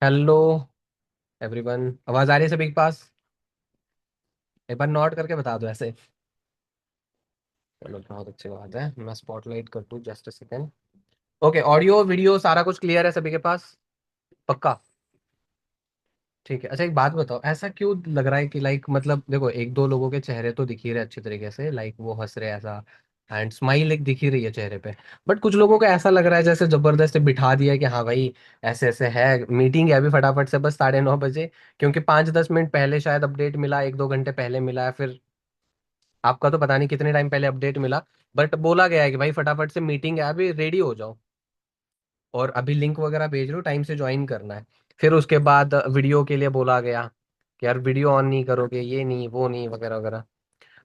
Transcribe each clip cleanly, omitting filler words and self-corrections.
Hello everyone, आवाज आ रही है सभी के पास? एक बार नोट करके बता दो ऐसे। चलो बहुत अच्छी बात है, मैं स्पॉटलाइट कर दूं, just a second. Okay, audio video सारा कुछ क्लियर है सभी के पास? पक्का? ठीक है। अच्छा एक बात बताओ, ऐसा क्यों लग रहा है कि लाइक मतलब देखो, एक दो लोगों के चेहरे तो दिख ही रहे अच्छे तरीके से, लाइक वो हंस रहे ऐसा, एंड स्माइल एक दिख ही रही है चेहरे पे। बट कुछ लोगों को ऐसा लग रहा है जैसे जबरदस्ती बिठा दिया है कि हाँ भाई ऐसे ऐसे है, मीटिंग है अभी फटाफट से बस 9:30 बजे, क्योंकि 5-10 मिनट पहले शायद अपडेट मिला, 1-2 घंटे पहले मिला है, फिर आपका तो पता नहीं कितने टाइम पहले अपडेट मिला। बट बोला गया है कि भाई फटाफट से मीटिंग है अभी, रेडी हो जाओ, और अभी लिंक वगैरह भेज रहे हो, टाइम से ज्वाइन करना है। फिर उसके बाद वीडियो के लिए बोला गया कि यार वीडियो ऑन नहीं करोगे, ये नहीं वो नहीं वगैरह वगैरह।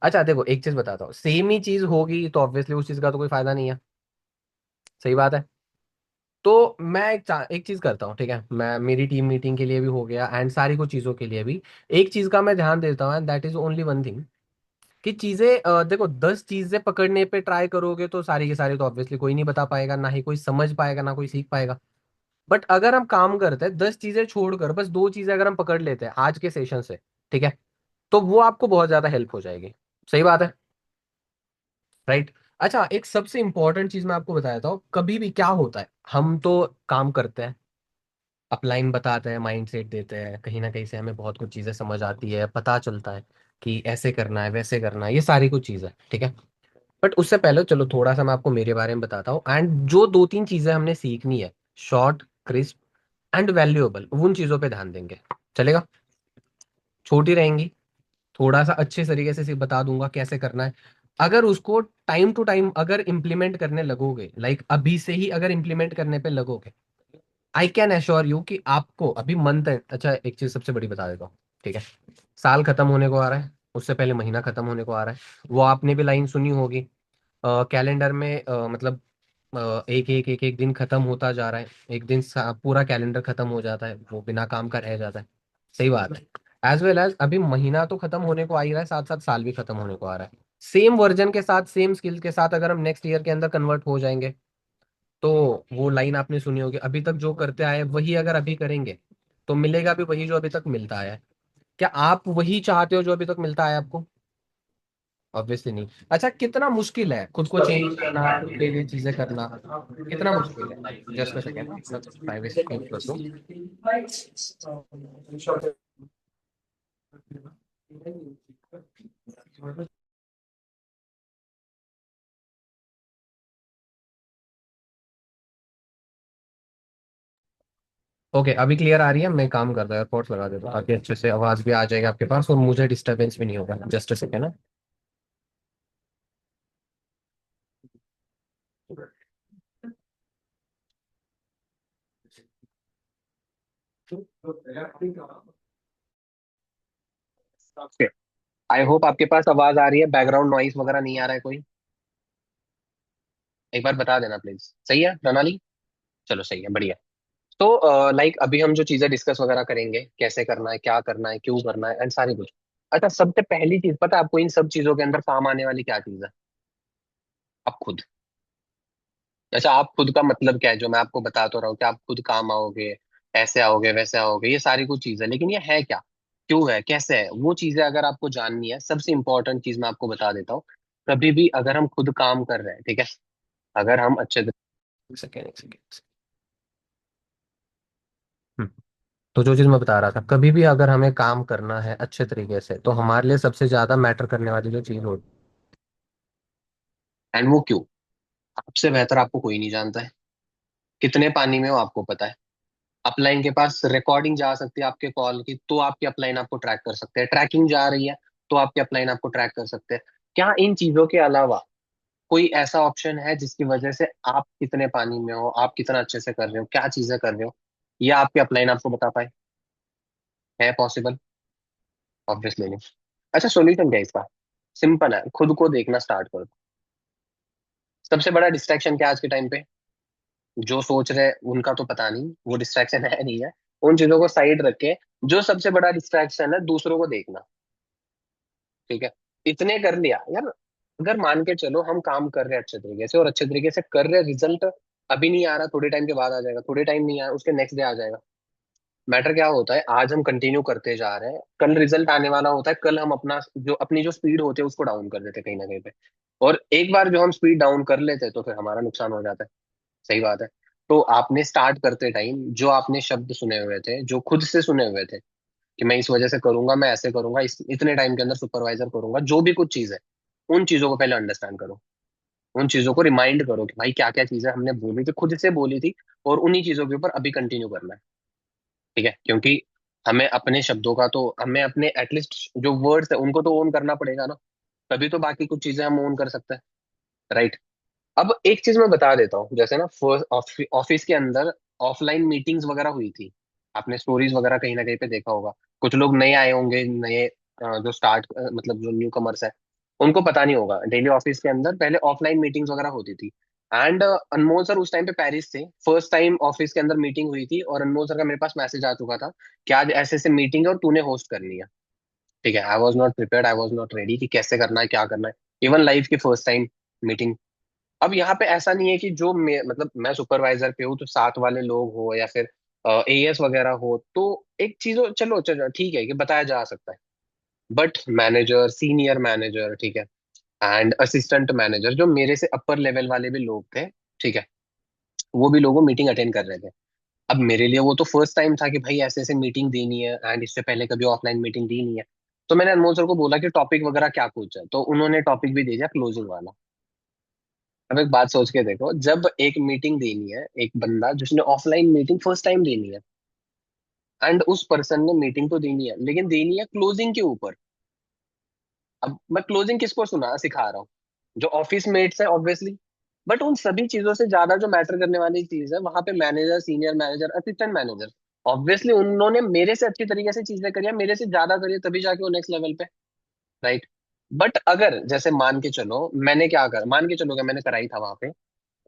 अच्छा देखो, एक चीज बताता हूँ, सेम ही चीज होगी तो ऑब्वियसली उस चीज का तो कोई फायदा नहीं है। सही बात है। तो मैं एक चीज करता हूँ, ठीक है, मैं मेरी टीम मीटिंग के लिए भी हो गया एंड सारी कुछ चीजों के लिए भी एक चीज का मैं ध्यान देता हूँ, and that is only one thing, कि चीजें देखो 10 चीजें पकड़ने पे ट्राई करोगे तो सारी की सारी तो ऑब्वियसली कोई नहीं बता पाएगा, ना ही कोई समझ पाएगा, ना कोई सीख पाएगा। बट अगर हम काम करते हैं 10 चीजें छोड़कर बस 2 चीजें अगर हम पकड़ लेते हैं आज के सेशन से, ठीक है, तो वो आपको बहुत ज्यादा हेल्प हो जाएगी। सही बात है, राइट? अच्छा एक सबसे इंपॉर्टेंट चीज मैं आपको बताता हूँ, कभी भी क्या होता है, हम तो काम करते हैं, अपलाइन बताते हैं, माइंड सेट देते हैं, कहीं ना कहीं से हमें बहुत कुछ चीजें समझ आती है, पता चलता है कि ऐसे करना है वैसे करना है, ये सारी कुछ चीजें ठीक है। बट उससे पहले चलो थोड़ा सा मैं आपको मेरे बारे में बताता हूँ, एंड जो 2-3 चीजें हमने सीखनी है, शॉर्ट, क्रिस्प एंड वैल्यूएबल, उन चीजों पे ध्यान देंगे। चलेगा? छोटी रहेंगी, थोड़ा सा अच्छे तरीके से सिर्फ बता दूंगा कैसे करना है। अगर उसको टाइम टू टाइम अगर इम्प्लीमेंट करने लगोगे, लाइक अभी से ही अगर इम्प्लीमेंट करने पे लगोगे, आई कैन एश्योर यू कि आपको अभी मंथ है। अच्छा एक चीज सबसे बड़ी बता देता हूँ, ठीक है, साल खत्म होने को आ रहा है, उससे पहले महीना खत्म होने को आ रहा है, वो आपने भी लाइन सुनी होगी। कैलेंडर में मतलब एक एक दिन खत्म होता जा रहा है, एक दिन पूरा कैलेंडर खत्म हो जाता है, वो बिना काम का रह जाता है। सही बात है। एज वेल एज अभी महीना तो खत्म होने को आ ही रहा है, साथ साथ साल भी खत्म होने को आ रहा है। सेम वर्जन के साथ, सेम स्किल के साथ अगर हम नेक्स्ट ईयर के अंदर कन्वर्ट हो जाएंगे, तो वो लाइन आपने सुनी होगी, अभी तक जो करते आए वही अगर अभी करेंगे तो मिलेगा भी वही जो अभी तक मिलता आया है। क्या आप वही चाहते हो जो अभी तक मिलता है आपको? ऑब्वियसली नहीं। अच्छा कितना मुश्किल है खुद को चेंज करना, खुद के लिए चीजें करना, कितना मुश्किल है? Just a second, privacy mute कर दूं। ओके अभी क्लियर आ रही है, मैं काम करता है एयरपोर्ट्स लगा देता हूँ ताकि अच्छे से आवाज भी आ जाएगी आपके पास और मुझे डिस्टरबेंस भी नहीं होगा। Just a second. I hope आपके पास आवाज आ रही है, बैकग्राउंड नॉइस वगैरह नहीं आ रहा है कोई? एक बार बता देना प्लीज। सही है प्रणाली? चलो सही है, बढ़िया। तो लाइक अभी हम जो चीजें डिस्कस वगैरह करेंगे, कैसे करना है, क्या करना है, क्यों करना है, एंड सारी कुछ। अच्छा सबसे पहली चीज पता है आपको इन सब चीजों के अंदर काम आने वाली क्या चीज है? आप खुद। अच्छा आप खुद का मतलब क्या है, जो मैं आपको बता तो रहा हूँ कि आप खुद काम आओगे, ऐसे आओगे वैसे आओगे, ये सारी कुछ चीजें, लेकिन ये है क्या, क्यों है, कैसे है, वो चीजें अगर आपको जाननी है, सबसे इंपॉर्टेंट चीज मैं आपको बता देता हूँ। कभी भी अगर हम खुद काम कर रहे हैं, ठीक है, अगर हम अच्छे एक सेकेंड एक सेकेंड। हम्म, तो जो चीज मैं बता रहा था, कभी भी अगर हमें काम करना है अच्छे तरीके से तो हमारे लिए सबसे ज्यादा मैटर करने वाली जो चीज होती है, एंड वो क्यों, आपसे बेहतर आपको कोई नहीं जानता है। कितने पानी में हो आपको पता है। अपलाइन के पास रिकॉर्डिंग जा सकती है आपके कॉल की, तो आपकी अपलाइन आपको ट्रैक कर सकते हैं, ट्रैकिंग जा रही है तो आपकी अपलाइन आपको ट्रैक कर सकते हैं। क्या इन चीजों के अलावा कोई ऐसा ऑप्शन है जिसकी वजह से आप कितने पानी में हो, आप कितना अच्छे से कर रहे हो, क्या चीजें कर रहे हो, या आपकी अपलाइन आपको बता पाए? है पॉसिबल? ऑब्वियसली नहीं। अच्छा सॉल्यूशन क्या है इसका? सिंपल है, खुद को देखना स्टार्ट करो। सबसे बड़ा डिस्ट्रैक्शन क्या है आज के टाइम पे? जो सोच रहे उनका तो पता नहीं, वो डिस्ट्रैक्शन है नहीं है, उन चीजों को साइड रख के जो सबसे बड़ा डिस्ट्रैक्शन है दूसरों को देखना। ठीक है, इतने कर लिया यार, अगर मान के चलो हम काम कर रहे हैं अच्छे तरीके से और अच्छे तरीके से कर रहे हैं, रिजल्ट अभी नहीं आ रहा, थोड़े टाइम के बाद आ जाएगा, थोड़े टाइम नहीं आया उसके नेक्स्ट डे आ जाएगा, मैटर क्या होता है, आज हम कंटिन्यू करते जा रहे हैं, कल रिजल्ट आने वाला होता है, कल हम अपनी जो स्पीड होती है उसको डाउन कर देते हैं कहीं ना कहीं पे। और एक बार जो हम स्पीड डाउन कर लेते हैं तो फिर हमारा नुकसान हो जाता है। सही बात है। तो आपने स्टार्ट करते टाइम जो आपने शब्द सुने हुए थे, जो खुद से सुने हुए थे कि मैं इस वजह से करूंगा, मैं ऐसे करूंगा, इतने टाइम के अंदर सुपरवाइजर करूंगा, जो भी कुछ चीज है, उन चीजों को पहले अंडरस्टैंड करो। उन चीजों को रिमाइंड करो कि भाई क्या क्या चीजें हमने बोली थी, खुद से बोली थी, और उन्हीं चीजों के ऊपर अभी कंटिन्यू करना है। ठीक है, क्योंकि हमें अपने शब्दों का तो, हमें अपने एटलीस्ट जो वर्ड्स है उनको तो ओन करना पड़ेगा ना। तभी तो बाकी कुछ चीजें हम ओन कर सकते हैं। राइट। अब एक चीज मैं बता देता हूँ, जैसे ना फर्स्ट ऑफिस के अंदर ऑफलाइन मीटिंग्स वगैरह हुई थी। आपने स्टोरीज वगैरह कहीं ना कहीं पे देखा होगा। कुछ लोग नए आए होंगे, नए जो स्टार्ट मतलब जो न्यू कमर्स है, उनको पता नहीं होगा। डेली ऑफिस के अंदर पहले ऑफलाइन मीटिंग्स वगैरह होती थी। एंड अनमोल सर उस टाइम पे पेरिस थे, फर्स्ट टाइम ऑफिस के अंदर मीटिंग हुई थी, और अनमोल सर का मेरे पास मैसेज आ चुका था कि आज ऐसे ऐसे मीटिंग है और तूने होस्ट करनी है। ठीक है, I was not prepared, I was not ready कि कैसे करना है, क्या करना है। इवन लाइफ की फर्स्ट टाइम मीटिंग। अब यहाँ पे ऐसा नहीं है कि जो मतलब मैं सुपरवाइजर पे हूँ तो साथ वाले लोग हो या फिर एएस वगैरह हो, तो एक चीज चलो चलो ठीक है कि बताया जा सकता है। बट मैनेजर, सीनियर मैनेजर, ठीक है, एंड असिस्टेंट मैनेजर, जो मेरे से अपर लेवल वाले भी लोग थे, ठीक है, वो भी लोगों मीटिंग अटेंड कर रहे थे। अब मेरे लिए वो तो फर्स्ट टाइम था कि भाई ऐसे ऐसे मीटिंग देनी है, एंड इससे पहले कभी ऑफलाइन मीटिंग दी नहीं है। तो मैंने अनमोल सर को बोला कि टॉपिक वगैरह क्या कुछ है, तो उन्होंने टॉपिक भी दे दिया, क्लोजिंग वाला। अब एक बात सोच के देखो, जब एक मीटिंग देनी है, एक बंदा जिसने ऑफलाइन मीटिंग फर्स्ट टाइम देनी है, एंड उस पर्सन ने मीटिंग तो देनी है, लेकिन देनी है क्लोजिंग के ऊपर। अब मैं क्लोजिंग किसको सुना सिखा रहा हूँ? जो ऑफिस मेट्स है ऑब्वियसली। बट उन सभी चीजों से ज्यादा जो मैटर करने वाली चीज है वहां पे manager, senior manager, assistant manager, obviously उन्होंने मेरे से अच्छी तरीके से चीजें करी है, मेरे से ज्यादा करी है, तभी जाके वो नेक्स्ट लेवल पे। राइट। बट अगर जैसे मान के चलो मैंने क्या कर, मान के चलो कि मैंने कराई था वहां पे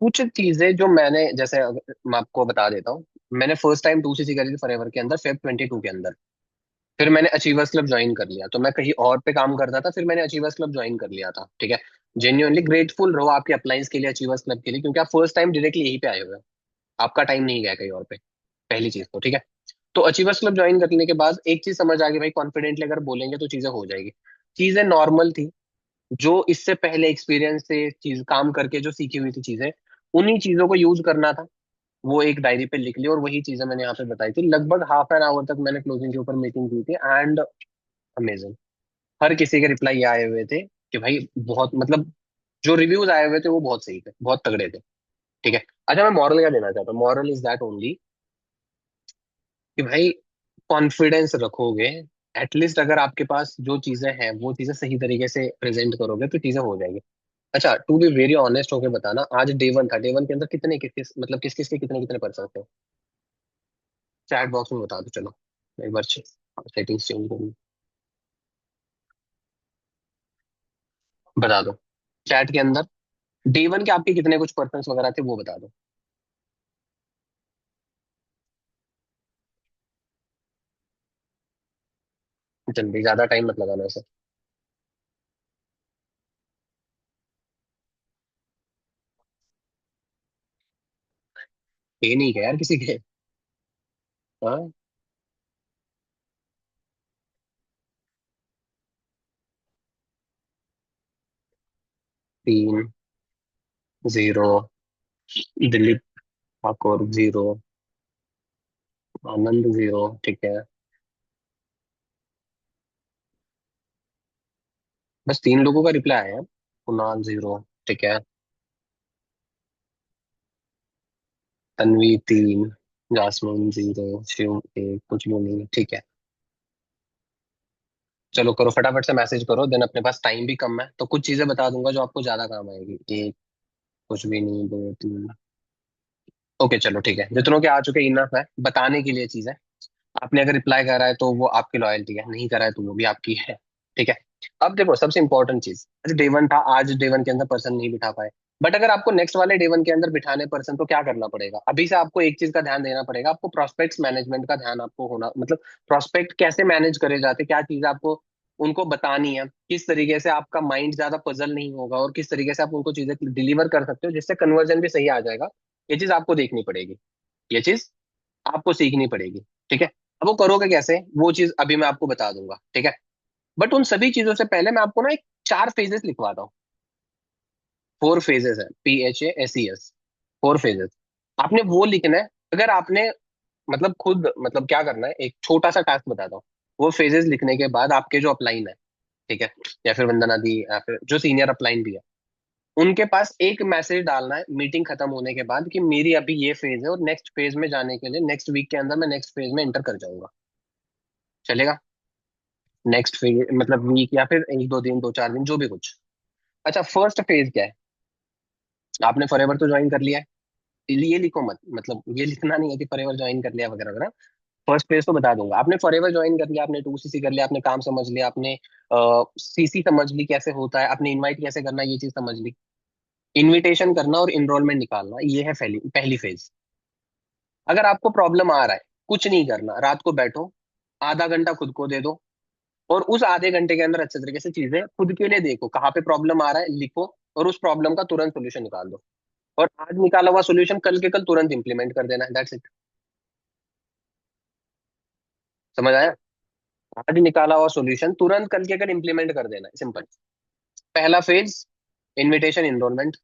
कुछ चीजें जो मैंने, जैसे मैं आपको बता देता हूँ। मैंने फर्स्ट टाइम 2CC करी थी फॉरएवर के अंदर, Feb 22 के अंदर। फिर मैंने अचीवर्स क्लब ज्वाइन कर लिया, तो मैं कहीं और पे काम करता था, फिर मैंने अचीवर्स क्लब ज्वाइन कर लिया था। ठीक है। जेन्युइनली ग्रेटफुल रहो आपके अप्लाइंस के लिए, अचीवर्स क्लब के लिए, क्योंकि आप फर्स्ट टाइम डायरेक्टली यहीं पे आए हुए हो। आपका टाइम नहीं गया कहीं और पे। पहली चीज तो ठीक है। तो अचीवर्स क्लब ज्वाइन करने के बाद एक चीज समझ आ गई, भाई कॉन्फिडेंटली अगर बोलेंगे तो चीजें हो जाएगी। चीजें नॉर्मल थी, जो इससे पहले एक्सपीरियंस से चीज काम करके जो सीखी हुई थी चीजें, उन्हीं चीजों को यूज करना था। वो एक डायरी पे लिख ली, और वही चीजें मैंने यहाँ पे बताई थी। लगभग हाफ एन आवर तक मैंने क्लोजिंग के ऊपर मीटिंग की थी, एंड अमेजिंग। हर किसी के रिप्लाई आए हुए थे कि भाई बहुत, मतलब जो रिव्यूज आए हुए थे वो बहुत सही थे, बहुत तगड़े थे। ठीक है। अच्छा, मैं मॉरल क्या देना चाहता हूँ, मॉरल इज दैट ओनली कि भाई कॉन्फिडेंस रखोगे, एटलीस्ट अगर आपके पास जो चीजें हैं वो चीजें सही तरीके से प्रेजेंट करोगे तो चीजें हो जाएगी। अच्छा, टू बी वेरी ऑनेस्ट होके बताना, आज डे 1 था, डे 1 के अंदर कितने किस किस मतलब किस किस के कितने कितने पर्सन थे? चैट बॉक्स में बता दो चलो। एक बार सेटिंग्स चेंज करूँ, बता दो चैट के अंदर। डे 1 के आपके कितने कुछ पर्सन वगैरह थे वो बता दो। जल्दी, ज्यादा टाइम मत लगाना इसे। ये नहीं क्या यार किसी के? हाँ। 3, 0, दिलीप ठाकुर 0, आनंद 0, ठीक है। बस 3 लोगों का रिप्लाई आया है। कुणाल 0, ठीक है। तन्वी 3, जासमीन 0, शिव 1, कुछ भी नहीं, ठीक है। चलो करो फटाफट से मैसेज करो, देन अपने पास टाइम भी कम है तो कुछ चीजें बता दूंगा जो आपको ज्यादा काम आएगी। एक, कुछ भी नहीं, 2, 3। ओके चलो ठीक है, जितनों के आ चुके इनफ है बताने के लिए चीजें। आपने अगर रिप्लाई करा है तो वो आपकी लॉयल्टी है, नहीं करा है तो वो भी आपकी है। ठीक है। अब देखो सबसे इंपॉर्टेंट चीज, आज डे 1 था, आज डे 1 के अंदर पर्सन नहीं बिठा पाए। बट अगर आपको नेक्स्ट वाले डे 1 के अंदर बिठाने पर्सन, तो क्या करना पड़ेगा? अभी से आपको एक चीज का ध्यान देना पड़ेगा, आपको प्रोस्पेक्ट्स मैनेजमेंट का ध्यान आपको होना, मतलब प्रोस्पेक्ट कैसे मैनेज करे जाते, क्या चीज आपको उनको बतानी है, किस तरीके से आपका माइंड ज्यादा पजल नहीं होगा, और किस तरीके से आप उनको चीजें डिलीवर कर सकते हो जिससे कन्वर्जन भी सही आ जाएगा। ये चीज आपको देखनी पड़ेगी, ये चीज आपको सीखनी पड़ेगी। ठीक है। अब वो करोगे कैसे, वो चीज अभी मैं आपको बता दूंगा, ठीक है। बट उन सभी चीजों से पहले मैं आपको ना एक 4 फेजेस लिखवाता हूँ। 4 फेजेस है, PHASES, 4 फेजेस। आपने वो लिखना है। अगर आपने मतलब खुद मतलब क्या करना है, एक छोटा सा टास्क बताता हूँ। वो फेजेस लिखने के बाद आपके जो अपलाइन है, ठीक है, या फिर वंदना दी, या फिर जो सीनियर अपलाइन भी है, उनके पास एक मैसेज डालना है मीटिंग खत्म होने के बाद कि मेरी अभी ये फेज है और नेक्स्ट फेज में जाने के लिए नेक्स्ट वीक के अंदर मैं नेक्स्ट फेज में एंटर कर जाऊंगा। चलेगा? नेक्स्ट फेज मतलब वीक या फिर 1 2 दिन, 2 4 दिन, जो भी कुछ। अच्छा, फर्स्ट फेज क्या है? आपने फॉरएवर तो ज्वाइन कर लिया है। ये लिखो मत, मतलब ये लिखना नहीं है कि फॉरएवर ज्वाइन कर लिया वगैरह वगैरह। फर्स्ट पेज तो बता दूंगा, आपने फॉरएवर ज्वाइन कर लिया, आपने 2CC कर लिया, आपने काम समझ लिया, आपने CC समझ ली कैसे होता है, आपने इनवाइट कैसे करना है ये चीज समझ ली। इनविटेशन करना और इनरोलमेंट निकालना, ये है पहली पहली फेज। अगर आपको प्रॉब्लम आ रहा है, कुछ नहीं करना, रात को बैठो, आधा घंटा खुद को दे दो, और उस आधे घंटे के अंदर अच्छे तरीके से चीजें खुद के लिए देखो, कहाँ पे प्रॉब्लम आ रहा है लिखो, और उस प्रॉब्लम का तुरंत सोल्यूशन निकाल दो। और आज निकाला हुआ सोल्यूशन कल के कल तुरंत इंप्लीमेंट कर देना, दैट्स इट। समझ आया? आज निकाला हुआ सॉल्यूशन तुरंत कल के कल इंप्लीमेंट कर देना है, सिंपल। पहला फेज, इनविटेशन इनरोलमेंट।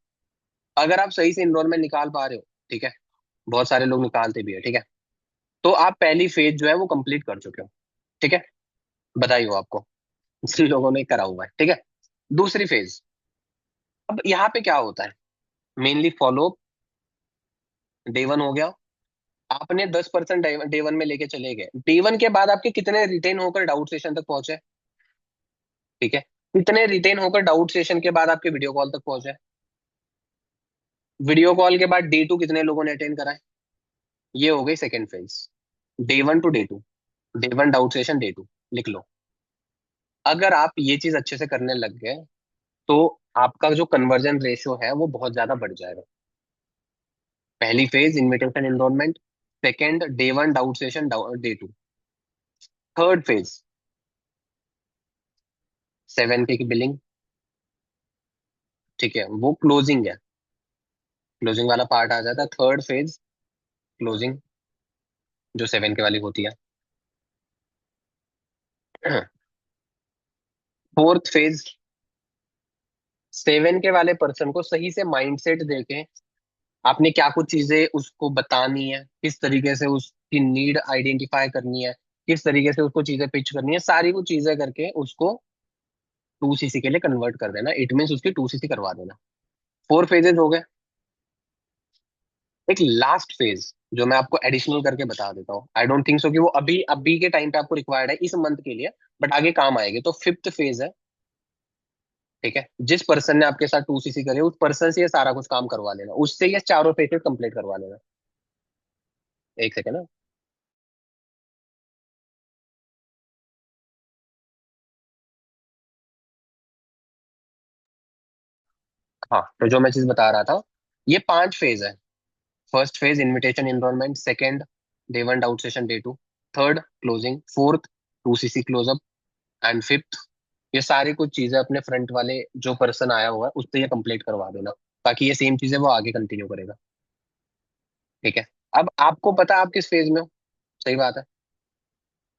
अगर आप सही से इनरोलमेंट निकाल पा रहे हो, ठीक है, बहुत सारे लोग निकालते भी है, ठीक है, तो आप पहली फेज जो है वो कंप्लीट कर चुके हो, ठीक है, बधाई हो आपको। जिन लोगों ने करा हुआ है, ठीक है। दूसरी फेज, अब यहाँ पे क्या होता है, मेनली फॉलो। डे 1 हो गया, आपने 10% डे 1 में लेके चले गए। डे 1 के बाद आपके कितने रिटेन होकर डाउट सेशन तक पहुंचे? ठीक है, कितने रिटेन होकर डाउट सेशन के बाद आपके वीडियो कॉल तक पहुंचे? वीडियो कॉल के बाद डे 2 कितने लोगों ने अटेंड करा है? ये हो गई second phase. Day 1 to day 2, day 1 doubt session, day 2 लिख लो। अगर आप ये चीज अच्छे से करने लग गए, तो आपका जो कन्वर्जन रेशियो है वो बहुत ज्यादा बढ़ जाएगा। पहली phase invitation enrolment, second day 1 doubt session, day 2, third phase 7K की बिलिंग, ठीक है, वो क्लोजिंग है। क्लोजिंग वाला पार्ट आ जाता है, थर्ड फेज क्लोजिंग, जो 7K वाली होती है। फोर्थ फेज 7K वाले पर्सन को सही से माइंडसेट देके आपने क्या कुछ चीजें उसको बतानी है, किस तरीके से उसकी नीड आइडेंटिफाई करनी है, किस तरीके से उसको चीजें पिच करनी है, सारी वो चीजें करके उसको 2CC के लिए कन्वर्ट कर देना। इट मीन्स उसकी 2CC करवा देना। 4 फेजेस हो गए। एक लास्ट फेज जो मैं आपको एडिशनल करके बता देता हूँ, आई डोंट थिंक सो कि वो अभी अभी के टाइम पे आपको रिक्वायर्ड है इस मंथ के लिए, बट आगे काम आएगी। तो फिफ्थ फेज है, ठीक है, जिस पर्सन ने आपके साथ 2CC करे उस पर्सन से ये सारा कुछ काम करवा लेना, उससे ये चारों फेजेस कंप्लीट करवा लेना। एक सेकेंड। हाँ, तो जो मैं चीज बता रहा था, ये 5 फेज है। First phase invitation enrollment, second day 1 doubt session, day 2, third closing, fourth 2CC closeup, and fifth ये सारी कुछ चीजें अपने फ्रंट वाले जो पर्सन आया हुआ है उससे ये कंप्लीट करवा देना, ताकि ये सेम चीजें वो आगे कंटिन्यू करेगा। ठीक है। अब आपको पता है आप किस फेज में हो, सही बात है।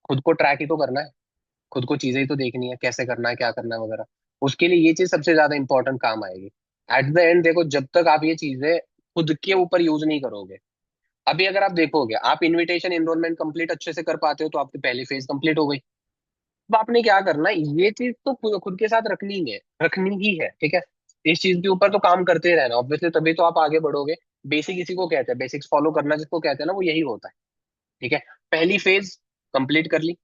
खुद को ट्रैक ही तो करना है, खुद को चीजें ही तो देखनी है, कैसे करना है, क्या करना है वगैरह। उसके लिए ये चीज सबसे ज्यादा इंपॉर्टेंट काम आएगी। एट द एंड देखो, जब तक आप ये चीजें खुद के ऊपर यूज नहीं करोगे, अभी अगर आप देखोगे आप इनविटेशन एनरोलमेंट कंप्लीट अच्छे से कर पाते हो तो आपकी पहली फेज कंप्लीट हो गई। अब आपने क्या करना है, ये चीज तो खुद के साथ रखनी है, रखनी ही है, ठीक है। इस चीज के ऊपर तो काम करते रहना ऑब्वियसली, तभी तो आप आगे बढ़ोगे। बेसिक इसी को कहते हैं, बेसिक्स फॉलो करना जिसको कहते हैं ना, वो यही होता है। ठीक है, पहली फेज कंप्लीट कर ली।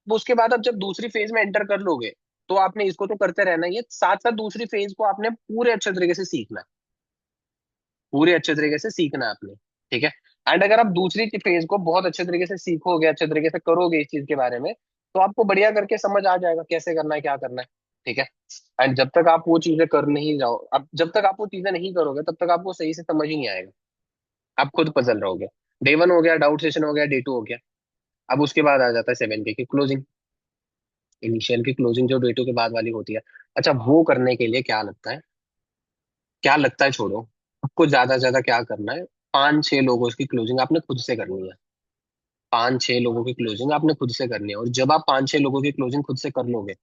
वो उसके बाद अब जब दूसरी फेज में एंटर कर लोगे, तो आपने इसको तो करते रहना ही है, साथ साथ दूसरी फेज को आपने पूरे अच्छे तरीके से सीखना है। पूरे अच्छे तरीके से सीखना है आपने, ठीक है। एंड अगर आप दूसरी फेज को बहुत अच्छे तरीके से सीखोगे, अच्छे तरीके से करोगे इस चीज के बारे में, तो आपको बढ़िया करके समझ आ जाएगा कैसे करना है, क्या करना है। ठीक है। एंड जब तक आप वो चीजें कर नहीं जाओ, अब जब तक आप वो चीजें नहीं करोगे तब तक आपको सही से समझ ही नहीं आएगा। आप खुद पजल रहोगे। डे 1 हो गया, डाउट सेशन हो गया, डे 2 हो गया। अब उसके बाद आ जाता है 7K की क्लोजिंग। इनिशियल की क्लोजिंग जो डे 2 के बाद वाली होती है। अच्छा, वो करने के लिए क्या लगता है, क्या लगता है छोड़ो, आपको ज्यादा से ज्यादा क्या करना है, 5 6 लोगों की क्लोजिंग आपने खुद से करनी है। पांच छह लोगों की क्लोजिंग आपने खुद से करनी है, और जब आप पांच छह लोगों की क्लोजिंग खुद से कर लोगे,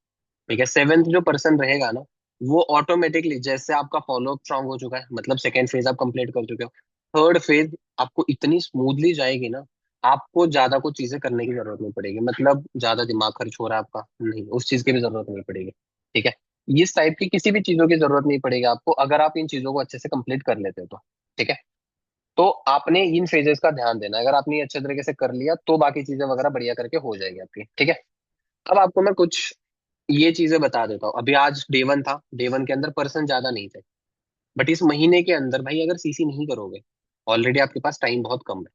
ठीक है, सेवेंथ जो पर्सन रहेगा ना, वो ऑटोमेटिकली, जैसे आपका फॉलोअप स्ट्रांग हो चुका है, मतलब सेकेंड फेज आप कंप्लीट कर चुके हो, थर्ड फेज आपको इतनी स्मूथली जाएगी ना, आपको ज्यादा कुछ चीजें करने की जरूरत नहीं पड़ेगी, मतलब ज्यादा दिमाग खर्च हो रहा है आपका, नहीं, उस चीज की भी जरूरत नहीं पड़ेगी। ठीक है, इस टाइप की किसी भी चीजों की जरूरत नहीं पड़ेगी आपको, अगर आप इन चीजों को अच्छे से कंप्लीट कर लेते हो तो। ठीक है, तो आपने इन फेजेस का ध्यान देना है, अगर आपने ये अच्छे तरीके से कर लिया तो बाकी चीजें वगैरह बढ़िया करके हो जाएगी आपकी। ठीक है, अब आपको मैं कुछ ये चीजें बता देता हूँ। अभी आज डे वन था, डे वन के अंदर पर्सन ज्यादा नहीं थे, बट इस महीने के अंदर भाई अगर सीसी नहीं करोगे, ऑलरेडी आपके पास टाइम बहुत कम है।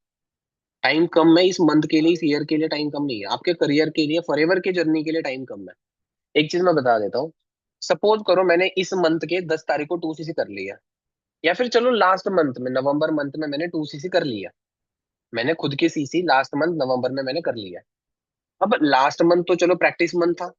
टाइम कम है इस मंथ के लिए, इस ईयर के लिए टाइम कम नहीं है, आपके करियर के लिए, फॉरएवर की जर्नी के लिए टाइम कम है। एक चीज मैं बता देता हूँ, सपोज करो मैंने इस मंथ के 10 तारीख को टू सीसी कर लिया, या फिर चलो लास्ट मंथ में, नवंबर मंथ में मैंने टू सीसी कर लिया, मैंने खुद की सीसी लास्ट मंथ नवंबर में मैंने कर लिया। अब लास्ट मंथ तो चलो प्रैक्टिस मंथ था,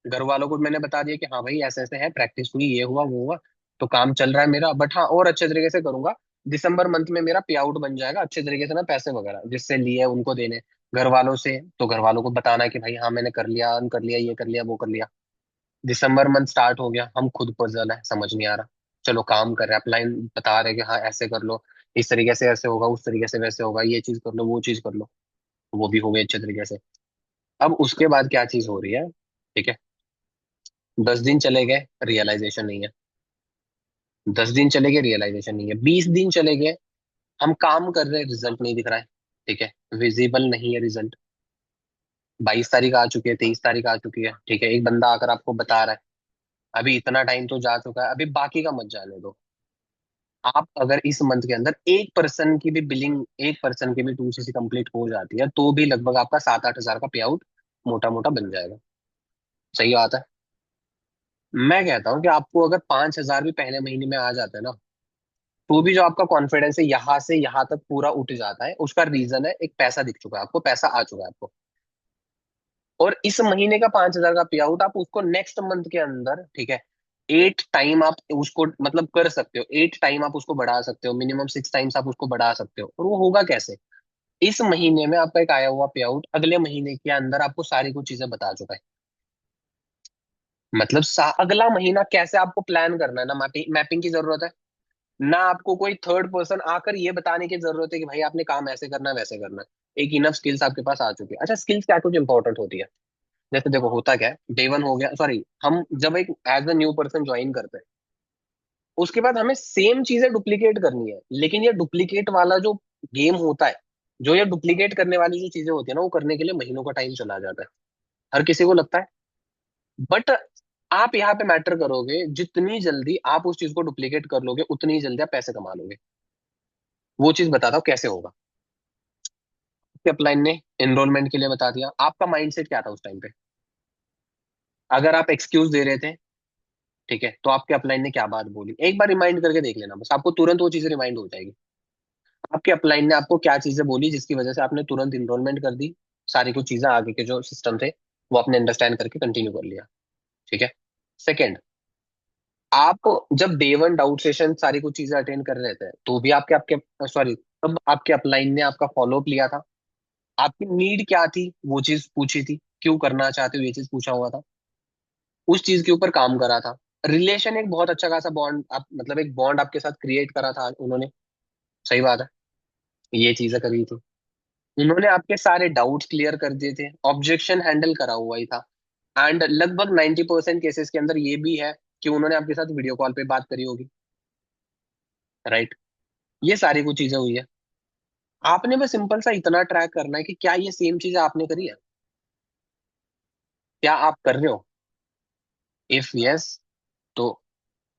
घर वालों को मैंने बता दिया कि हाँ भाई ऐसे ऐसे है, प्रैक्टिस हुई, ये हुआ वो हुआ, तो काम चल रहा है मेरा, बट हाँ और अच्छे तरीके से करूंगा, दिसंबर मंथ में मेरा पे आउट बन जाएगा अच्छे तरीके से, ना पैसे वगैरह जिससे लिए उनको देने, घर वालों से, तो घर वालों को बताना कि भाई हाँ मैंने कर लिया, अर्न कर लिया, ये कर लिया वो कर लिया। दिसंबर मंथ स्टार्ट हो गया, हम खुद पजल है, समझ नहीं आ रहा, चलो काम कर रहे हैं, अपलाइन बता रहे हैं कि हाँ ऐसे कर लो, इस तरीके से ऐसे होगा, उस तरीके से वैसे होगा, ये चीज कर लो वो चीज कर लो, वो भी हो गई अच्छे तरीके से। अब उसके बाद क्या चीज हो रही है, ठीक है, 10 दिन चले गए, रियलाइजेशन नहीं है, 10 दिन चले गए, रियलाइजेशन नहीं है, 20 दिन चले गए, हम काम कर रहे हैं, रिजल्ट नहीं दिख रहा है, ठीक है, विजिबल नहीं है रिजल्ट, 22 तारीख आ चुकी है, 23 तारीख आ चुकी है, ठीक है, एक बंदा आकर आपको बता रहा है, अभी इतना टाइम तो जा चुका है, अभी बाकी का मत जाने दो। आप अगर इस मंथ के अंदर एक पर्सन की भी बिलिंग, एक पर्सन की भी टू सीसी कंप्लीट हो जाती है, तो भी लगभग आपका 7-8 हजार का पे आउट मोटा मोटा बन जाएगा। सही बात है। मैं कहता हूँ कि आपको अगर 5 हजार भी पहले महीने में आ जाते हैं ना, तो भी जो आपका कॉन्फिडेंस है यहाँ से यहाँ तक पूरा उठ जाता है, उसका रीजन है एक पैसा दिख चुका है आपको, पैसा आ चुका है आपको, और इस महीने का 5 हजार का पे आउट आप उसको नेक्स्ट मंथ के अंदर, ठीक है, 8 टाइम आप उसको मतलब कर सकते हो, 8 टाइम आप उसको बढ़ा सकते हो, मिनिमम 6 टाइम्स आप उसको बढ़ा सकते हो, और वो होगा कैसे, इस महीने में आपका एक आया हुआ पे आउट अगले महीने के अंदर आपको सारी कुछ चीजें बता चुका है। मतलब अगला महीना कैसे आपको प्लान करना है ना, मैपिंग की जरूरत है, ना आपको कोई थर्ड पर्सन आकर ये बताने की जरूरत है कि भाई आपने काम ऐसे करना है वैसे करना है, एक इनफ स्किल्स आपके पास आ चुकी है। अच्छा, स्किल्स क्या कुछ इंपॉर्टेंट होती है, जैसे देखो होता क्या है, डे वन हो गया, सॉरी, हम जब एक as a new person join करते हैं, उसके बाद हमें सेम चीजें डुप्लीकेट करनी है, लेकिन ये डुप्लीकेट वाला जो गेम होता है, जो ये डुप्लीकेट करने वाली जो चीजें होती है ना, वो करने के लिए महीनों का टाइम चला जाता है, हर किसी को लगता है, बट आप यहाँ पे मैटर करोगे, जितनी जल्दी आप उस चीज को डुप्लीकेट कर लोगे उतनी ही जल्दी आप पैसे कमा लोगे। वो चीज बताता हूँ कैसे होगा। अपलाइन ने एनरोलमेंट के लिए बता दिया, आपका माइंडसेट क्या था उस टाइम पे, अगर आप एक्सक्यूज दे रहे थे, ठीक है, तो आपके अपलाइन ने क्या बात बोली, एक बार रिमाइंड करके देख लेना, बस आपको तुरंत वो चीजें रिमाइंड हो जाएगी, आपके अपलाइन ने आपको क्या चीजें बोली जिसकी वजह से आपने तुरंत इनरोलमेंट कर दी, सारी कुछ चीजें आगे के जो सिस्टम थे वो आपने अंडरस्टैंड करके कंटिन्यू कर लिया। ठीक है, सेकंड, आप जब डे वन डाउट सेशन सारी कुछ चीजें अटेंड कर रहे थे, तो भी आपके आपके सॉरी, तब आपके अपलाइन ने आपका फॉलोअप लिया था, आपकी नीड क्या थी वो चीज पूछी थी, क्यों करना चाहते हो ये चीज पूछा हुआ था, उस चीज के ऊपर काम करा था, रिलेशन एक बहुत अच्छा खासा बॉन्ड आप मतलब एक बॉन्ड आपके साथ क्रिएट करा था उन्होंने। सही बात है, ये चीजें करी थी, उन्होंने आपके सारे डाउट्स क्लियर कर दिए थे, ऑब्जेक्शन हैंडल करा हुआ ही था, एंड लगभग 90% केसेस के अंदर ये भी है कि उन्होंने आपके साथ वीडियो कॉल पे बात करी होगी। राइट, ये सारी कुछ चीजें हुई है, आपने बस सिंपल सा इतना ट्रैक करना है कि क्या ये सेम चीजें आपने करी है, क्या आप कर रहे हो, इफ यस तो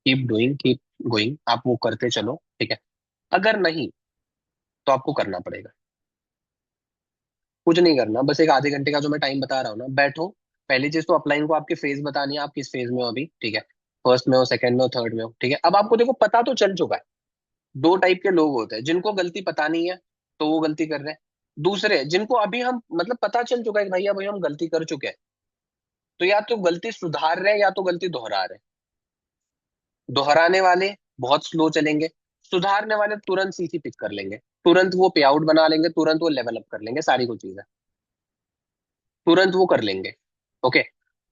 कीप डूइंग, कीप गोइंग, आप वो करते चलो, ठीक है, अगर नहीं तो आपको करना पड़ेगा, कुछ नहीं करना, बस एक आधे घंटे का जो मैं टाइम बता रहा हूँ ना, बैठो, पहली चीज तो अपलाइन को आपके फेज बतानी है, आप किस फेज में हो अभी, ठीक है, फर्स्ट में हो, सेकंड में हो, थर्ड में हो, ठीक है, अब आपको देखो पता तो चल चुका है, दो टाइप के लोग होते हैं, जिनको गलती पता नहीं है तो वो गलती कर रहे हैं, दूसरे जिनको अभी हम मतलब पता चल चुका है कि भैया भाई हम गलती कर चुके हैं, तो या तो गलती सुधार रहे हैं या तो गलती दोहरा रहे हैं, दोहराने वाले बहुत स्लो चलेंगे, सुधारने वाले तुरंत सीसी पिक कर लेंगे, तुरंत वो पे आउट बना लेंगे, तुरंत वो लेवल अप कर लेंगे, सारी कुछ चीजें तुरंत वो कर लेंगे। ओके।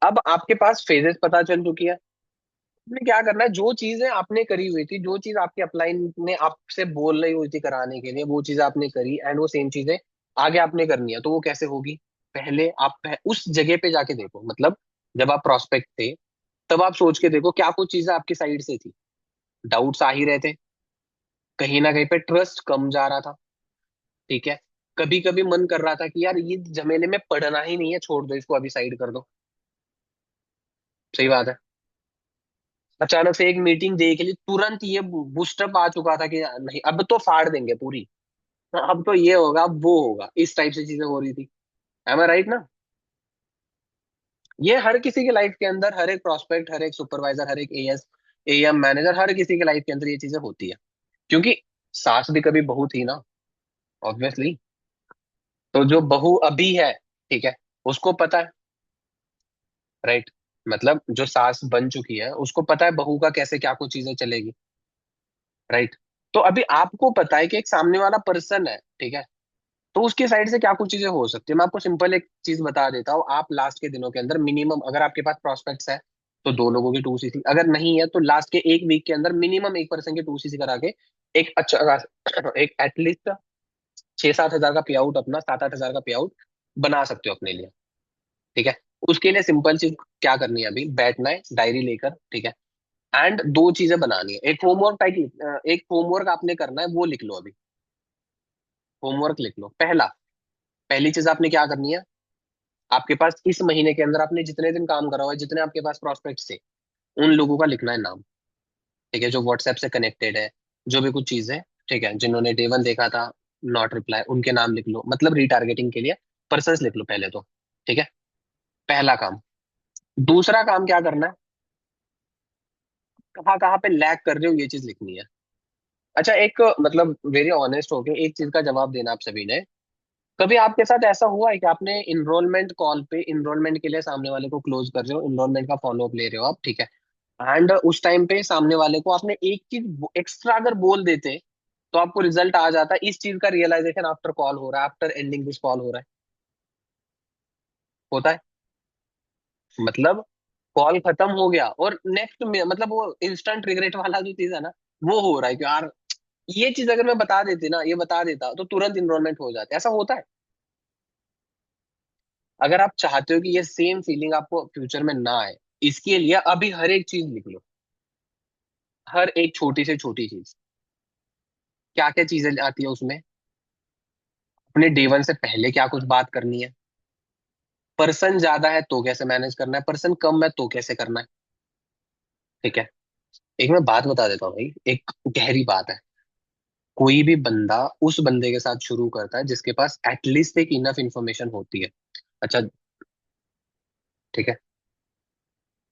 अब आपके पास फेजेस पता चल चुकी है। आपने क्या करना है, जो चीजें आपने करी हुई थी, जो चीज आपके अपलाइन ने आपसे बोल रही हुई थी कराने के लिए, वो चीजें आपने करी, एंड वो सेम चीजें आगे आपने करनी है, तो वो कैसे होगी? पहले आप उस जगह पे जाके देखो, मतलब जब आप प्रोस्पेक्ट थे तब आप सोच के देखो क्या कुछ चीजें आपकी साइड से थी, डाउट्स आ ही रहे थे, कहीं ना कहीं पे ट्रस्ट कम जा रहा था, ठीक है, कभी कभी मन कर रहा था कि यार ये झमेले में पढ़ना ही नहीं है, छोड़ दो इसको, अभी साइड कर दो। सही बात है। अचानक से एक मीटिंग देख ली, तुरंत ये बूस्टअप आ चुका था कि नहीं अब तो फाड़ देंगे पूरी, अब तो ये होगा, अब वो होगा, इस टाइप से चीजें हो रही थी। एम आई राइट ना? ये हर किसी के लाइफ के अंदर, हर एक प्रोस्पेक्ट, हर एक सुपरवाइजर, हर एक एएस, एएम मैनेजर, हर किसी के लाइफ के अंदर ये चीजें होती है, क्योंकि सास भी कभी बहू थी ना, ऑब्वियसली। तो जो बहू अभी है, ठीक है, उसको पता है, राइट, मतलब जो सास बन चुकी है उसको पता है बहू का कैसे क्या कुछ चीजें चलेगी, राइट। तो अभी आपको पता है कि एक सामने वाला पर्सन है, ठीक है, तो उसकी साइड से क्या कुछ चीजें हो सकती है। मैं आपको सिंपल एक चीज बता देता हूँ, आप लास्ट के दिनों के अंदर मिनिमम, अगर आपके पास प्रोस्पेक्ट्स है तो दो लोगों की टू सीसी, अगर नहीं है तो लास्ट के एक वीक के अंदर मिनिमम एक पर्सन की टू सीसी करा के एक अच्छा एक एटलीस्ट 6-7 हजार का पे आउट, अपना 7-8 हजार का पे आउट बना सकते हो अपने लिए, ठीक है। उसके लिए सिंपल चीज क्या करनी है, अभी बैठना है डायरी लेकर, ठीक है, एंड दो चीजें बनानी है, एक होमवर्क टाइप, एक होमवर्क आपने करना है, वो लिख लो अभी। होमवर्क लिख लो। पहली चीज आपने क्या करनी है, आपके पास इस महीने के अंदर आपने जितने दिन काम करा हुआ है, जितने आपके पास प्रोस्पेक्ट थे, उन लोगों का लिखना है नाम, ठीक है, जो व्हाट्सएप से कनेक्टेड है, जो भी कुछ चीज है, ठीक है, जिन्होंने डे वन देखा था, नॉट रिप्लाई, उनके नाम लिख लो, मतलब रीटारगेटिंग के लिए पर्सन्स लिख लो पहले तो, ठीक है, पहला काम। दूसरा काम क्या करना है, कहाँ कहाँ पे लैग कर रहे हो ये चीज लिखनी है। अच्छा, एक मतलब वेरी ऑनेस्ट होके एक चीज का जवाब देना आप सभी ने, कभी आपके साथ ऐसा हुआ है कि आपने इनरोलमेंट कॉल पे इनरोलमेंट के लिए सामने वाले को क्लोज कर रहे हो, इनरोलमेंट का फॉलोअप ले रहे हो आप, ठीक है, एंड उस टाइम पे सामने वाले को आपने एक चीज एक्स्ट्रा अगर बोल देते तो आपको रिजल्ट आ जाता, इस चीज का रियलाइजेशन आफ्टर कॉल हो रहा है, आफ्टर एंडिंग दिस कॉल हो रहा है, होता है, मतलब कॉल खत्म हो गया और नेक्स्ट में, मतलब वो इंस्टेंट रिग्रेट वाला जो चीज है ना, वो हो रहा है कि यार ये चीज अगर मैं बता देती ना, ये बता देता तो तुरंत इनरोलमेंट हो जाता, ऐसा होता है। अगर आप चाहते हो कि ये सेम फीलिंग आपको फ्यूचर में ना आए, इसके लिए अभी हर एक चीज लिख लो, हर एक छोटी से छोटी चीज, क्या क्या चीजें आती है उसमें, अपने डे वन से पहले क्या कुछ बात करनी है, पर्सन ज्यादा है तो कैसे मैनेज करना है, पर्सन कम है तो कैसे करना है, ठीक है। एक मैं बात बता देता हूँ भाई, एक गहरी बात है, कोई भी बंदा उस बंदे के साथ शुरू करता है जिसके पास एटलीस्ट एक इनफ इंफॉर्मेशन होती है। अच्छा, ठीक है,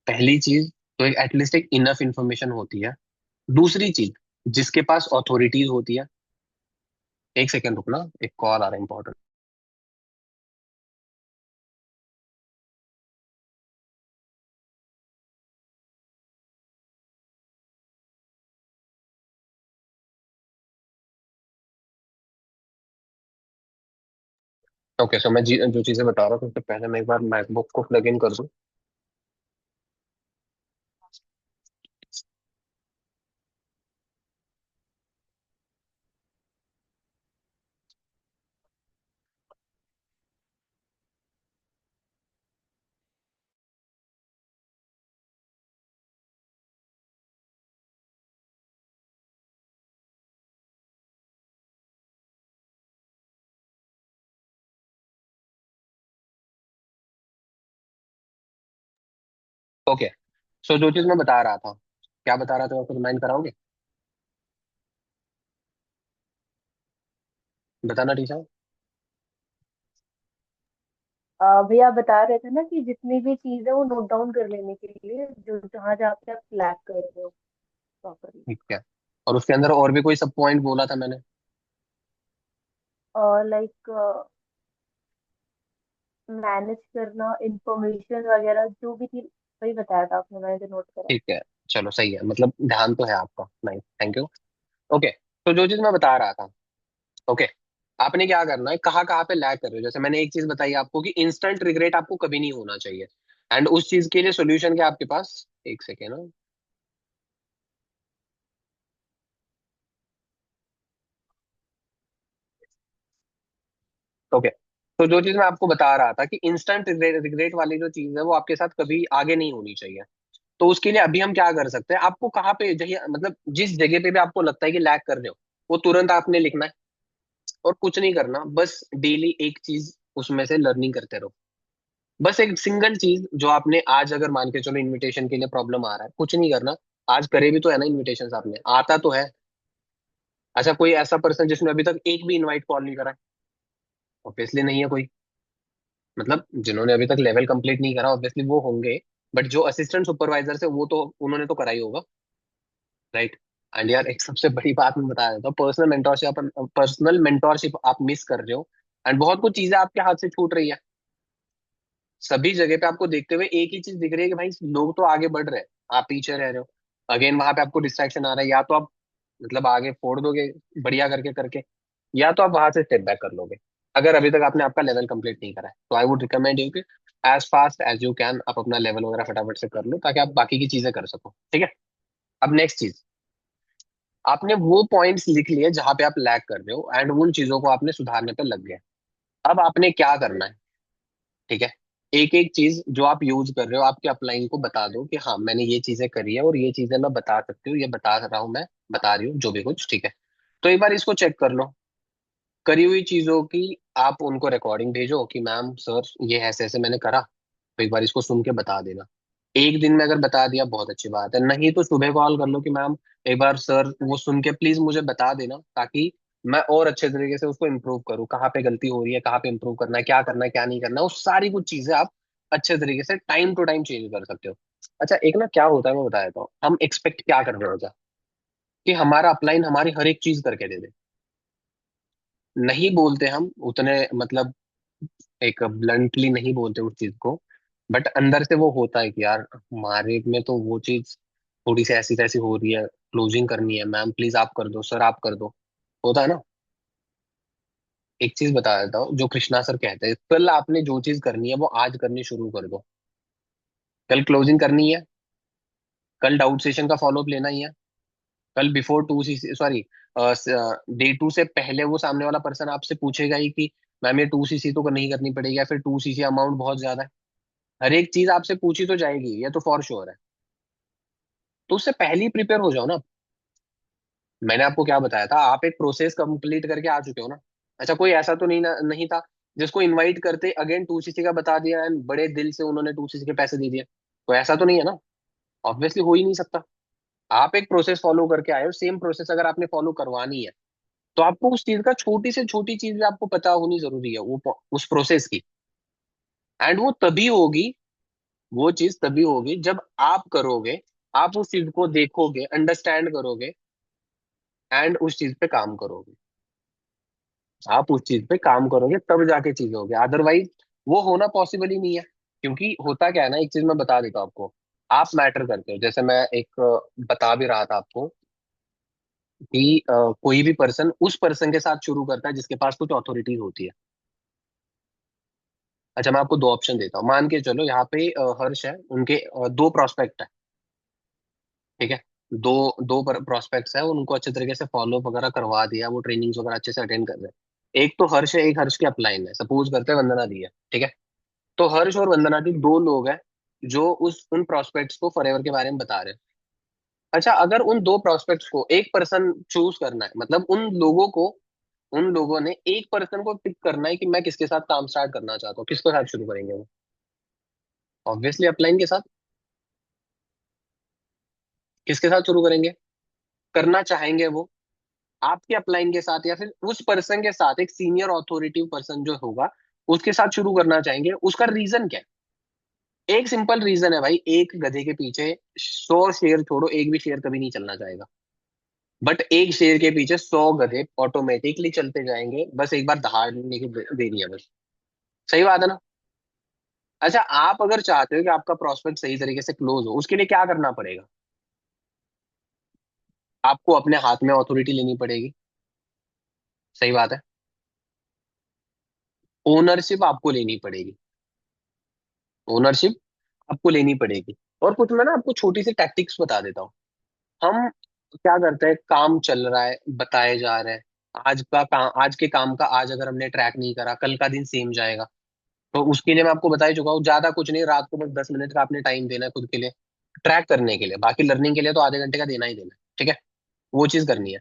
पहली चीज तो एक एटलीस्ट एक इनफ इंफॉर्मेशन होती है। दूसरी चीज, जिसके पास अथॉरिटीज होती है। एक सेकंड रुकना, एक कॉल आ रहा है इंपॉर्टेंट। ओके, सो मैं जो चीजें बता रहा हूँ उससे पहले मैं एक बार मैकबुक को प्लग इन कर दूं। ओके, सो जो चीज मैं बता रहा था, क्या बता रहा था, आपको रिमाइंड कराओगे? बताना टीचर। भैया आप बता रहे थे ना कि जितनी भी चीज है वो नोट डाउन कर लेने के लिए, जो जहां जहाँ पे आप फ्लैग कर रहे हो प्रॉपरली। ठीक है, और उसके अंदर और भी कोई सब पॉइंट बोला था मैंने? और लाइक मैनेज करना इंफॉर्मेशन वगैरह जो भी थी, वही बताया था आपने, मैंने जो नोट करा। ठीक है, चलो सही है, मतलब ध्यान तो है आपका, नहीं थैंक यू। ओके, तो जो चीज मैं बता रहा था, ओके, आपने क्या करना है, कहाँ कहाँ पे लैग कर रहे हो। जैसे मैंने एक चीज बताई आपको कि इंस्टेंट रिग्रेट आपको कभी नहीं होना चाहिए, एंड उस चीज के लिए सोल्यूशन क्या है आपके पास, एक सेकेंड। ओके, तो जो चीज मैं आपको बता रहा था कि इंस्टेंट रिग्रेट वाली जो चीज है वो आपके साथ कभी आगे नहीं होनी चाहिए। तो उसके लिए अभी हम क्या कर सकते हैं, आपको कहाँ पे जगह, मतलब जिस जगह पे भी आपको लगता है कि लैग कर रहे हो, वो तुरंत आपने लिखना है, और कुछ नहीं करना, बस डेली एक चीज उसमें से लर्निंग करते रहो। बस एक सिंगल चीज जो आपने आज, अगर मान के चलो इनविटेशन के लिए प्रॉब्लम आ रहा है, कुछ नहीं करना, आज करे भी तो है ना इनविटेशन, आपने आता तो है। अच्छा, कोई ऐसा पर्सन जिसने अभी तक एक भी इनवाइट कॉल नहीं करा? ऑब्वियसली नहीं है कोई। मतलब जिन्होंने अभी तक लेवल कंप्लीट नहीं करा ऑब्वियसली वो होंगे, बट जो असिस्टेंट सुपरवाइजर से वो तो उन्होंने तो करा ही होगा, राइट। एंड यार एक सबसे बड़ी बात मैं बता देता हूँ, पर्सनल मेंटोरशिप आप मिस कर रहे हो, एंड बहुत कुछ चीजें आपके हाथ से छूट रही है। सभी जगह पे आपको देखते हुए एक ही चीज दिख रही है कि भाई लोग तो आगे बढ़ रहे हैं, आप पीछे रह रहे हो। अगेन वहां पे आपको डिस्ट्रैक्शन आ रहा है, या तो आप मतलब आगे फोड़ दोगे बढ़िया करके करके, या तो आप वहां से स्टेप बैक कर लोगे। अगर अभी तक आपने आपका लेवल कंप्लीट नहीं करा है तो आई वुड रिकमेंड यू कि as fast as you can आप अपना लेवल वगैरह फटाफट से कर लो, ताकि आप बाकी की चीजें कर सको, ठीक है। अब नेक्स्ट चीज, आपने वो पॉइंट्स लिख लिए जहां पे आप लैग कर रहे हो, एंड उन चीजों को आपने सुधारने पे लग गए। अब आपने क्या करना है, ठीक है, एक एक चीज जो आप यूज कर रहे हो आपके अपलाइन को बता दो कि हाँ मैंने ये चीजें करी है, और ये चीजें मैं बता सकती हूँ, ये बता रहा हूँ मैं, बता रही हूँ जो भी कुछ, ठीक है। तो एक बार इसको चेक कर लो, करी हुई चीजों की। आप उनको रिकॉर्डिंग भेजो कि मैम सर ये ऐसे ऐसे मैंने करा, तो एक बार इसको सुन के बता देना। एक दिन में अगर बता दिया बहुत अच्छी बात है, नहीं तो सुबह कॉल कर लो कि मैम एक बार सर वो सुन के प्लीज मुझे बता देना, ताकि मैं और अच्छे तरीके से उसको इम्प्रूव करूँ, कहाँ पे गलती हो रही है, कहाँ पे इम्प्रूव करना है, क्या नहीं करना है, वो सारी कुछ चीजें आप अच्छे तरीके से टाइम टू टाइम चेंज कर सकते हो। अच्छा, एक ना क्या होता है मैं बता देता हूँ, हम एक्सपेक्ट क्या कर रहे होता है कि हमारा अपलाइन हमारी हर एक चीज करके दे दे। नहीं बोलते हम उतने, मतलब एक ब्लंटली नहीं बोलते उस चीज को, बट अंदर से वो होता है कि यार हमारे में तो वो चीज थोड़ी सी ऐसी तैसी हो रही है, क्लोजिंग करनी है, मैम प्लीज आप कर दो, सर आप कर दो, होता है ना। एक चीज बता देता हूँ जो कृष्णा सर कहते हैं, कल आपने जो चीज करनी है वो आज करनी शुरू कर दो। कल क्लोजिंग करनी है, कल डाउट सेशन का फॉलोअप लेना ही है, कल बिफोर 2 CC, सॉरी, डे 2 से पहले वो सामने वाला पर्सन आपसे पूछेगा ही कि मैम ये 2 CC तो नहीं करनी पड़ेगी, या फिर 2 CC अमाउंट बहुत ज्यादा है। हर एक चीज आपसे पूछी तो जाएगी, ये तो फॉर श्योर है। तो उससे पहले ही प्रिपेयर हो जाओ ना। मैंने आपको क्या बताया था, आप एक प्रोसेस कंप्लीट करके आ चुके हो ना। अच्छा, कोई ऐसा तो नहीं था जिसको इनवाइट करते अगेन 2 CC का बता दिया एंड बड़े दिल से उन्होंने 2 CC के पैसे दे दिए? तो ऐसा तो नहीं है ना, ऑब्वियसली हो ही नहीं सकता। आप एक प्रोसेस फॉलो करके आए हो, सेम प्रोसेस अगर आपने फॉलो करवानी है, तो आपको उस चीज का छोटी से छोटी चीज भी आपको पता होनी जरूरी है, उस प्रोसेस की। एंड वो चीज तभी होगी जब आप करोगे, आप उस चीज को देखोगे, अंडरस्टैंड करोगे, एंड उस चीज पे काम करोगे। आप उस चीज पे काम करोगे तब जाके चीज होगी, अदरवाइज वो होना पॉसिबल ही नहीं है। क्योंकि होता क्या है ना, एक चीज मैं बता देता हूँ आपको, आप मैटर करते हो। जैसे मैं एक बता भी रहा था आपको कि कोई भी पर्सन उस पर्सन के साथ शुरू करता है जिसके पास कुछ अथॉरिटीज होती है। अच्छा, मैं आपको दो ऑप्शन देता हूँ, मान के चलो यहाँ पे हर्ष है, उनके दो प्रोस्पेक्ट है, ठीक है। दो दो प्रोस्पेक्ट्स है, उनको अच्छे तरीके से फॉलो वगैरह करवा दिया, वो ट्रेनिंग्स वगैरह अच्छे से अटेंड कर रहे हैं। एक तो हर्ष है, एक हर्ष की अपलाइन है, सपोज करते हैं वंदना दी है, ठीक है। तो हर्ष और वंदना दी दो लोग हैं जो उस उन प्रोस्पेक्ट्स को फॉरएवर के बारे में बता रहे हैं। अच्छा, अगर उन दो प्रोस्पेक्ट्स को एक पर्सन चूज करना है, मतलब उन लोगों ने एक पर्सन को पिक करना है कि मैं किसके साथ काम स्टार्ट करना चाहता हूँ, किसके साथ शुरू करेंगे वो? ऑब्वियसली अपलाइन के साथ। किसके साथ शुरू करेंगे, करना चाहेंगे वो आपके अपलाइन के साथ, या फिर उस पर्सन के साथ, एक सीनियर ऑथोरिटी पर्सन जो होगा उसके साथ शुरू करना चाहेंगे? उसका रीजन क्या है? एक सिंपल रीजन है भाई, एक गधे के पीछे 100 शेर छोड़ो, एक भी शेर कभी नहीं चलना चाहेगा। बट एक शेर के पीछे 100 गधे ऑटोमेटिकली चलते जाएंगे, बस एक बार दहाड़ने की देनी है बस। सही बात है ना। अच्छा, आप अगर चाहते हो कि आपका प्रोस्पेक्ट सही तरीके से क्लोज हो, उसके लिए क्या करना पड़ेगा? आपको अपने हाथ में अथॉरिटी लेनी पड़ेगी। सही बात है। ओनरशिप आपको लेनी पड़ेगी। ओनरशिप आपको लेनी पड़ेगी। और कुछ मैं ना आपको छोटी सी टैक्टिक्स बता देता हूँ। हम क्या करते हैं, काम चल रहा है, बताए जा रहे हैं, आज का काम, आज के काम का आज अगर हमने ट्रैक नहीं करा, कल का दिन सेम जाएगा। तो उसके लिए मैं आपको बता ही चुका हूँ, ज्यादा कुछ नहीं, रात को बस 10 मिनट का आपने टाइम देना है खुद के लिए, ट्रैक करने के लिए। बाकी लर्निंग के लिए तो आधे घंटे का देना ही देना है, ठीक है। वो चीज करनी है।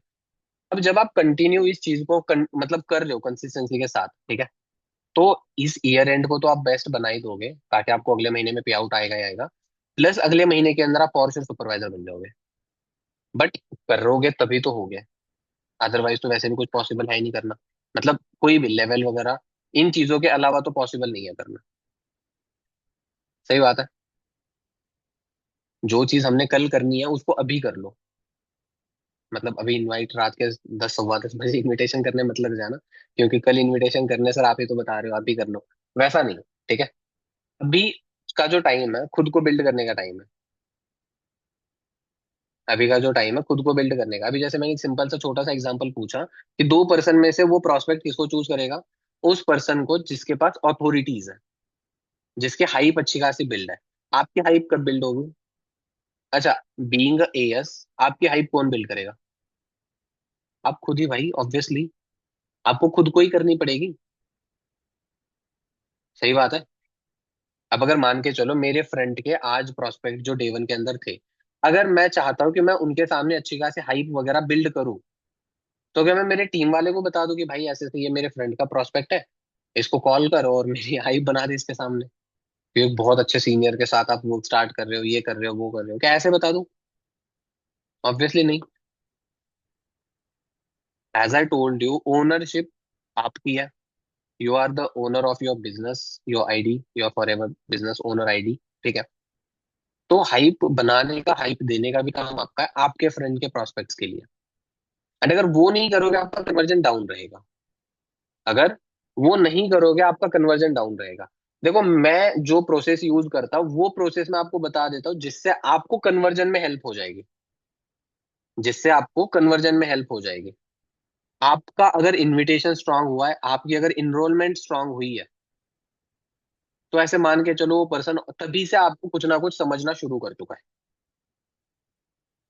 अब जब आप कंटिन्यू इस चीज को मतलब कर रहे हो कंसिस्टेंसी के साथ, ठीक है, तो इस ईयर एंड को तो आप बेस्ट बना ही दोगे, ताकि आपको अगले महीने में पे आउट आएगा ही आएगा। प्लस अगले महीने के अंदर आप और सुपरवाइजर बन जाओगे। बट करोगे तभी तो हो गया, अदरवाइज तो वैसे भी कुछ पॉसिबल है ही नहीं करना। मतलब कोई भी लेवल वगैरह इन चीजों के अलावा तो पॉसिबल नहीं है करना। सही बात है। जो चीज हमने कल करनी है उसको अभी कर लो। मतलब अभी इनवाइट रात के 10 सवा 10 बजे इनविटेशन करने मत लग जाना, क्योंकि कल इनविटेशन करने सर आप ही तो बता रहे हो आप ही कर लो। वैसा नहीं, ठीक है। अभी का जो टाइम है खुद को बिल्ड करने का टाइम है। अभी का जो टाइम है खुद को बिल्ड करने का। अभी जैसे मैंने एक सिंपल सा छोटा सा एग्जांपल पूछा कि 2 पर्सन में से वो प्रोस्पेक्ट किसको चूज करेगा, उस पर्सन को जिसके पास अथॉरिटीज है, जिसकी हाइप अच्छी खासी बिल्ड है। आपकी हाइप कब बिल्ड होगी? अच्छा, बीइंग एएस आपकी हाइप कौन बिल्ड करेगा? आप खुद ही भाई, ऑब्वियसली। आपको खुद को ही करनी पड़ेगी। सही बात है। अब अगर मान के चलो मेरे फ्रंट के आज प्रोस्पेक्ट जो डे 1 के अंदर थे, अगर मैं चाहता हूँ कि मैं उनके सामने अच्छी खासी हाइप वगैरह बिल्ड करूँ, तो क्या मैं मेरे टीम वाले को बता दूं कि भाई ऐसे ऐसे ये मेरे फ्रेंड का प्रोस्पेक्ट है, इसको कॉल करो और मेरी हाइप बना दे इसके सामने, कि एक बहुत अच्छे सीनियर के साथ आप वो स्टार्ट कर रहे हो, ये कर रहे हो, वो कर रहे हो, क्या ऐसे बता दूं? ऑब्वियसली नहीं। As I told you, ownership आपकी है। You are the owner of your business, your ID, your forever business owner ID, ठीक है। तो हाइप बनाने का, हाइप देने का भी काम आपका है, आपके फ्रेंड के प्रोस्पेक्ट्स के लिए। एंड अगर वो नहीं करोगे आपका कन्वर्जन डाउन रहेगा। अगर वो नहीं करोगे आपका कन्वर्जन डाउन रहेगा। देखो, मैं जो प्रोसेस यूज करता हूँ वो प्रोसेस मैं आपको बता देता हूँ, जिससे आपको कन्वर्जन में हेल्प हो जाएगी। जिससे आपको कन्वर्जन में हेल्प हो जाएगी। आपका अगर इनविटेशन स्ट्रांग हुआ है, आपकी अगर इनरोलमेंट स्ट्रांग हुई है, तो ऐसे मान के चलो वो पर्सन तभी से आपको कुछ ना कुछ समझना शुरू कर चुका है।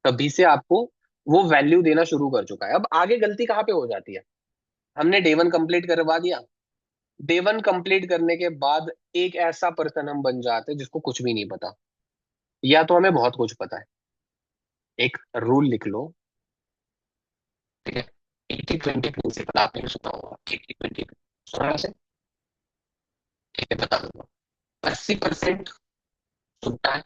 तभी से आपको वो वैल्यू देना शुरू कर चुका है। अब आगे गलती कहाँ पे हो जाती है? हमने डे 1 कंप्लीट करवा दिया। डे 1 कंप्लीट करने के बाद एक ऐसा पर्सन हम बन जाते हैं जिसको कुछ भी नहीं पता, या तो हमें बहुत कुछ पता है। एक रूल लिख लो, ठीक है। 80-20 प्रिंसिपल आपने सुना होगा, 80-20 सुना है वैसे? ठीक है, बता दूंगा। 80% सुनता है,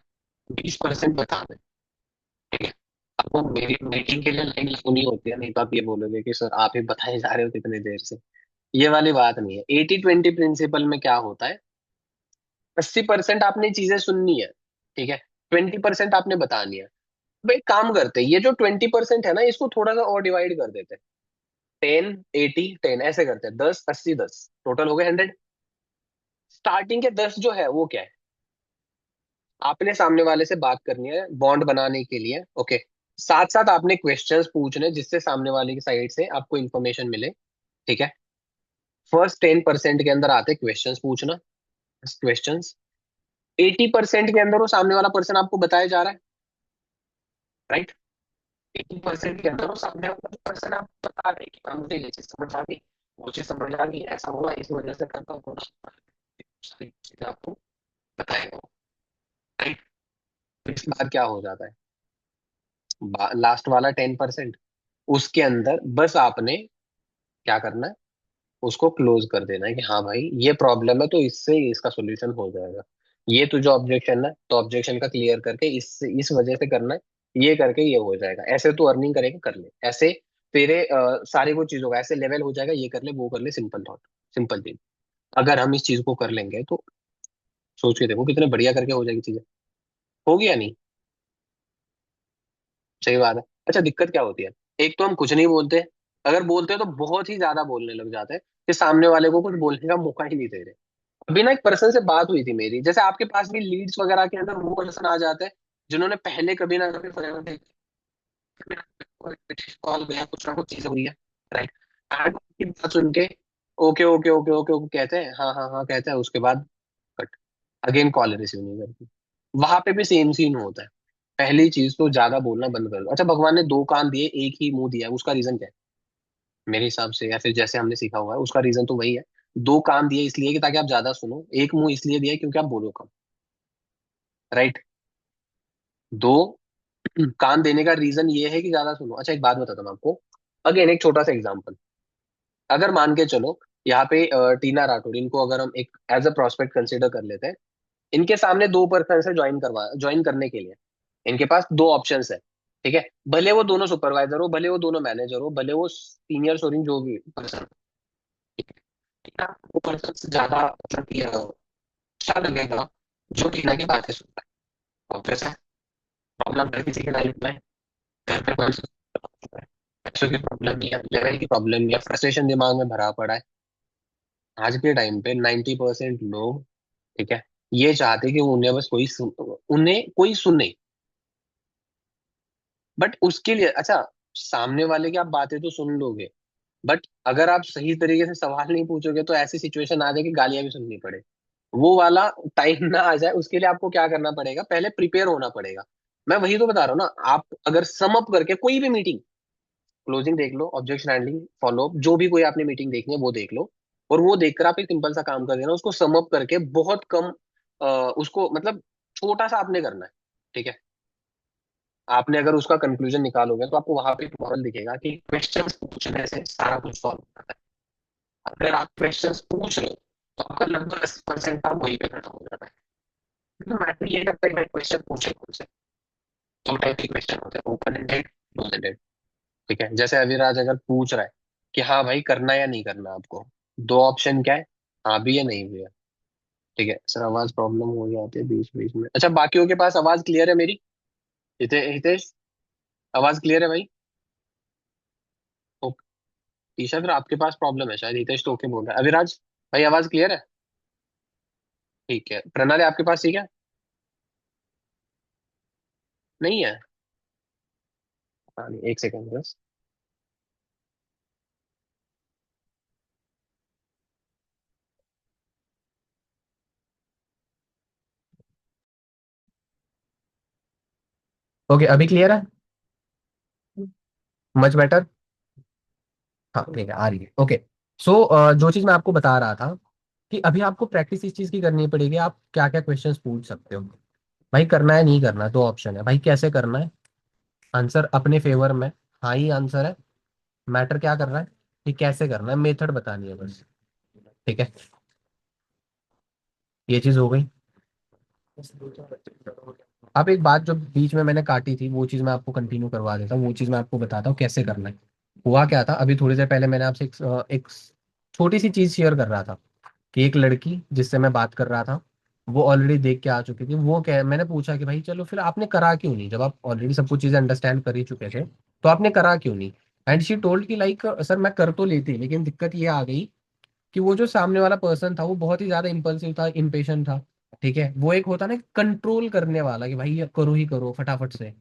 20% बता दे, ठीक है। आपको मेरी मीटिंग के लिए लाइन सुनी होती है, नहीं तो आप ये बोलोगे कि सर आप ही बताए जा रहे हो कितनी देर से। ये वाली बात नहीं है। 80-20 प्रिंसिपल में क्या होता है, 80% आपने चीजें सुननी है, ठीक है। 20% आपने बतानी है। भाई काम करते हैं, ये जो 20% है ना, इसको थोड़ा सा और डिवाइड कर देते हैं। 10 80 10 ऐसे करते हैं, 10 80 10, टोटल हो गए 100। स्टार्टिंग के 10 जो है वो क्या है? आपने सामने वाले से बात करनी है बॉन्ड बनाने के लिए, ओके। साथ साथ आपने क्वेश्चंस पूछने जिससे सामने वाले की साइड से आपको इन्फॉर्मेशन मिले, ठीक है। फर्स्ट 10% के अंदर आते क्वेश्चंस पूछना, क्वेश्चंस। 80% के अंदर वो सामने वाला पर्सन आपको बताया जा रहा है, राइट। 80% के अंदर वो सामने वाला पर्सन आपको बता रहे कि हाँ, मुझे ये चीज समझ आ गई, वो चीज समझ आ गई, ऐसा हुआ इस वजह से करता हूँ, सारी चीजें आपको बताएगा, राइट। इसके बाद क्या हो जाता है, लास्ट वाला 10% उसके अंदर बस आपने क्या करना है, उसको क्लोज कर देना है कि हाँ भाई ये प्रॉब्लम है, तो इससे इसका सोल्यूशन हो जाएगा। ये तुझे ऑब्जेक्शन है तो ऑब्जेक्शन का क्लियर करके इस वजह से करना है, ये करके ये हो जाएगा, ऐसे तू अर्निंग करेगा, कर ले ऐसे। तेरे सारी वो चीज होगा, ऐसे लेवल हो जाएगा, ये कर ले वो कर ले, सिंपल थॉट, सिंपल चीज। अगर हम इस चीज को कर लेंगे तो सोच के देखो कितने बढ़िया करके हो जाएगी चीजें। होगी या नहीं? सही बात है। अच्छा, दिक्कत क्या होती है? एक तो हम कुछ नहीं बोलते, अगर बोलते हैं तो बहुत ही ज्यादा बोलने लग जाते हैं, कि सामने वाले को कुछ बोलने का मौका ही नहीं दे रहे। अभी ना एक पर्सन से बात हुई थी मेरी, जैसे आपके पास भी लीड्स वगैरह के अंदर वो पर्सन आ जाते हैं जिन्होंने पहले कभी ना कभी forever देखी, कॉल गया, कुछ ना कुछ चीजें हुई है, राइट। एंड की बात सुन के okay okay okay okay okay कहते हैं, हाँ हाँ हाँ कहते हैं, उसके बाद कट, अगेन कॉल रिसीव नहीं करती। वहां पे भी सेम सीन होता है। पहली चीज तो ज्यादा बोलना बंद कर दो। अच्छा, भगवान ने दो कान दिए एक ही मुंह दिया है, उसका रीजन क्या है? मेरे हिसाब से, या फिर जैसे हमने सीखा हुआ है, उसका रीजन तो वही है। दो कान दिए इसलिए कि ताकि आप ज्यादा सुनो, एक मुंह इसलिए दिया है क्योंकि आप बोलो कम, राइट। दो कान देने का रीजन ये है कि ज्यादा सुनो। अच्छा, एक बात बताता हूँ मैं आपको, अगेन एक छोटा सा एग्जांपल। अगर मान के चलो यहाँ पे टीना राठौर, इनको अगर हम एक एज अ प्रोस्पेक्ट कंसिडर कर लेते हैं, इनके सामने दो पर्सन से ज्वाइन करने के लिए इनके पास दो ऑप्शंस है, ठीक है। भले वो दोनों सुपरवाइजर हो, भले वो दोनों मैनेजर हो, भले वो सीनियर सोरिंग जो भी पर्सन, वो पर्सन से ज्यादा मतलब कि अच्छा लगेगा जो टीना की बातें सुनता है। ऑब्वियस है, प्रॉब्लम हर किसी के लाइफ में, घर पे कोई पैसों की प्रॉब्लम नहीं है, लेवल की प्रॉब्लम नहीं है, फ्रस्ट्रेशन दिमाग में भरा पड़ा है। आज के टाइम पे 90% लोग, ठीक है, ये चाहते कि उन्हें बस उन्हें कोई सुने। बट उसके लिए अच्छा, सामने वाले की आप बातें तो सुन लोगे, बट अगर आप सही तरीके से सवाल नहीं पूछोगे तो ऐसी सिचुएशन आ जाए कि गालियां भी सुननी पड़े। वो वाला टाइम ना आ जाए, उसके लिए आपको क्या करना पड़ेगा, पहले प्रिपेयर होना पड़ेगा। मैं वही तो बता रहा हूँ ना, आप अगर सम अप करके कोई भी मीटिंग, क्लोजिंग देख लो, ऑब्जेक्शन हैंडलिंग, फॉलो अप, जो भी कोई आपने मीटिंग देखनी है वो देख लो, और वो देखकर आप एक सिंपल सा काम कर देना, उसको सम अप करके बहुत कम उसको मतलब छोटा सा आपने करना है, ठीक है। आपने अगर उसका कंक्लूजन निकालोगे तो आपको वहां पे एक मॉडल दिखेगा कि क्वेश्चंस पूछने से सारा कुछ सॉल्व होता है। अगर आप क्वेश्चंस पूछ रहे हो तो आपका लगभग 80% काम वहीं पे खत्म हो जाता है। तो मैटर ये करता है कि क्वेश्चन पूछे कौन से। दो टाइप के क्वेश्चन होते हैं, ओपन एंडेड, क्लोज एंडेड, ठीक है। जैसे अविराज अगर पूछ रहा है कि हाँ भाई करना या नहीं करना आपको, दो ऑप्शन क्या है, हाँ भी या नहीं भी है, ठीक है। सर आवाज प्रॉब्लम हो जाती है बीच बीच में। अच्छा, बाकियों के पास आवाज क्लियर है मेरी? हितेश, आवाज क्लियर है भाई? ओके। ईशा, फिर आपके पास प्रॉब्लम है शायद, हितेश तो ओके बोल रहा है। अविराज भाई आवाज क्लियर है? ठीक है। प्रणाली आपके पास ठीक है? नहीं है? हाँ नहीं, एक सेकंड बस। ओके, अभी क्लियर है? Much better. हाँ ठीक है, आ रही है। ओके। सो जो चीज मैं आपको बता रहा था कि अभी आपको प्रैक्टिस इस चीज की करनी पड़ेगी, आप क्या क्या क्वेश्चंस पूछ सकते हो। भाई करना है नहीं करना, दो ऑप्शन है भाई, कैसे करना है। आंसर अपने फेवर में, हाँ ही आंसर है। मैटर क्या कर रहा है कि कैसे करना है, मेथड बतानी है बस, ठीक है। ये चीज हो गई। अब एक बात जो बीच में मैंने काटी थी, वो चीज मैं आपको कंटिन्यू करवा देता हूँ, वो चीज मैं आपको बताता हूँ कैसे करना है। हुआ क्या था, अभी थोड़ी देर पहले मैंने आपसे एक छोटी सी चीज शेयर कर रहा था कि एक लड़की जिससे मैं बात कर रहा था, वो ऑलरेडी देख के आ चुकी थी। वो क्या, मैंने पूछा कि भाई चलो फिर आपने करा क्यों नहीं, जब आप ऑलरेडी सब कुछ चीजें अंडरस्टैंड कर ही चुके थे तो आपने करा क्यों नहीं। एंड शी टोल्ड कि लाइक सर मैं कर तो लेती, लेकिन दिक्कत ये आ गई कि वो जो सामने वाला पर्सन था वो बहुत ही ज्यादा इम्पल्सिव था, इम्पेशेंट था, ठीक है। वो एक होता ना कंट्रोल करने वाला कि भाई ये करो ही करो फटाफट से,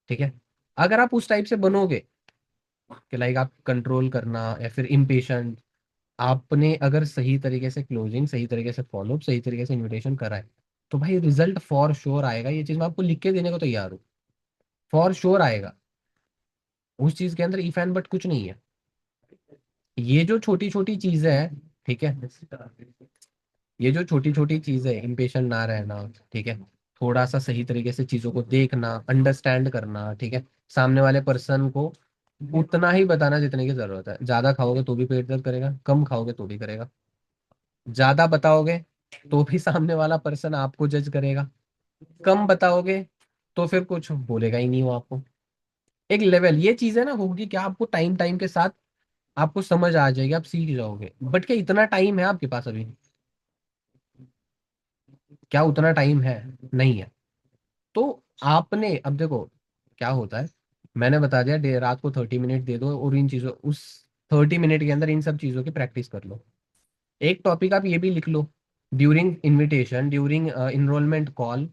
ठीक है। अगर आप उस टाइप से बनोगे कि लाइक आप कंट्रोल करना या फिर इम्पेशेंट, आपने अगर सही तरीके से क्लोजिंग, सही तरीके से फॉलोअप, सही तरीके से इनविटेशन करा है तो भाई रिजल्ट फॉर श्योर आएगा। ये चीज मैं आपको लिख के देने को तैयार हूँ, फॉर श्योर आएगा। उस चीज के अंदर इफ एंड बट कुछ नहीं है। ये जो छोटी छोटी चीजें हैं, ठीक है, ये जो छोटी छोटी चीजें, इम्पेशेंट ना रहना, ठीक है, थोड़ा सा सही तरीके से चीजों को देखना, अंडरस्टैंड करना, ठीक है, सामने वाले पर्सन को उतना ही बताना जितने की जरूरत है। ज्यादा खाओगे तो भी पेट दर्द करेगा, कम खाओगे तो भी करेगा। ज्यादा बताओगे तो भी सामने वाला पर्सन आपको जज करेगा, कम बताओगे तो फिर कुछ बोलेगा ही नहीं वो आपको। एक लेवल ये चीज है ना, होगी क्या आपको टाइम टाइम के साथ आपको समझ आ जाएगी, आप सीख जाओगे। बट क्या इतना टाइम है आपके पास अभी? क्या उतना टाइम है? नहीं है। तो आपने अब देखो क्या होता है, मैंने बता दिया रात को 30 मिनट दे दो और इन चीजों, उस 30 मिनट के अंदर इन सब चीजों की प्रैक्टिस कर लो। एक टॉपिक आप ये भी लिख लो, during invitation, during enrolment call,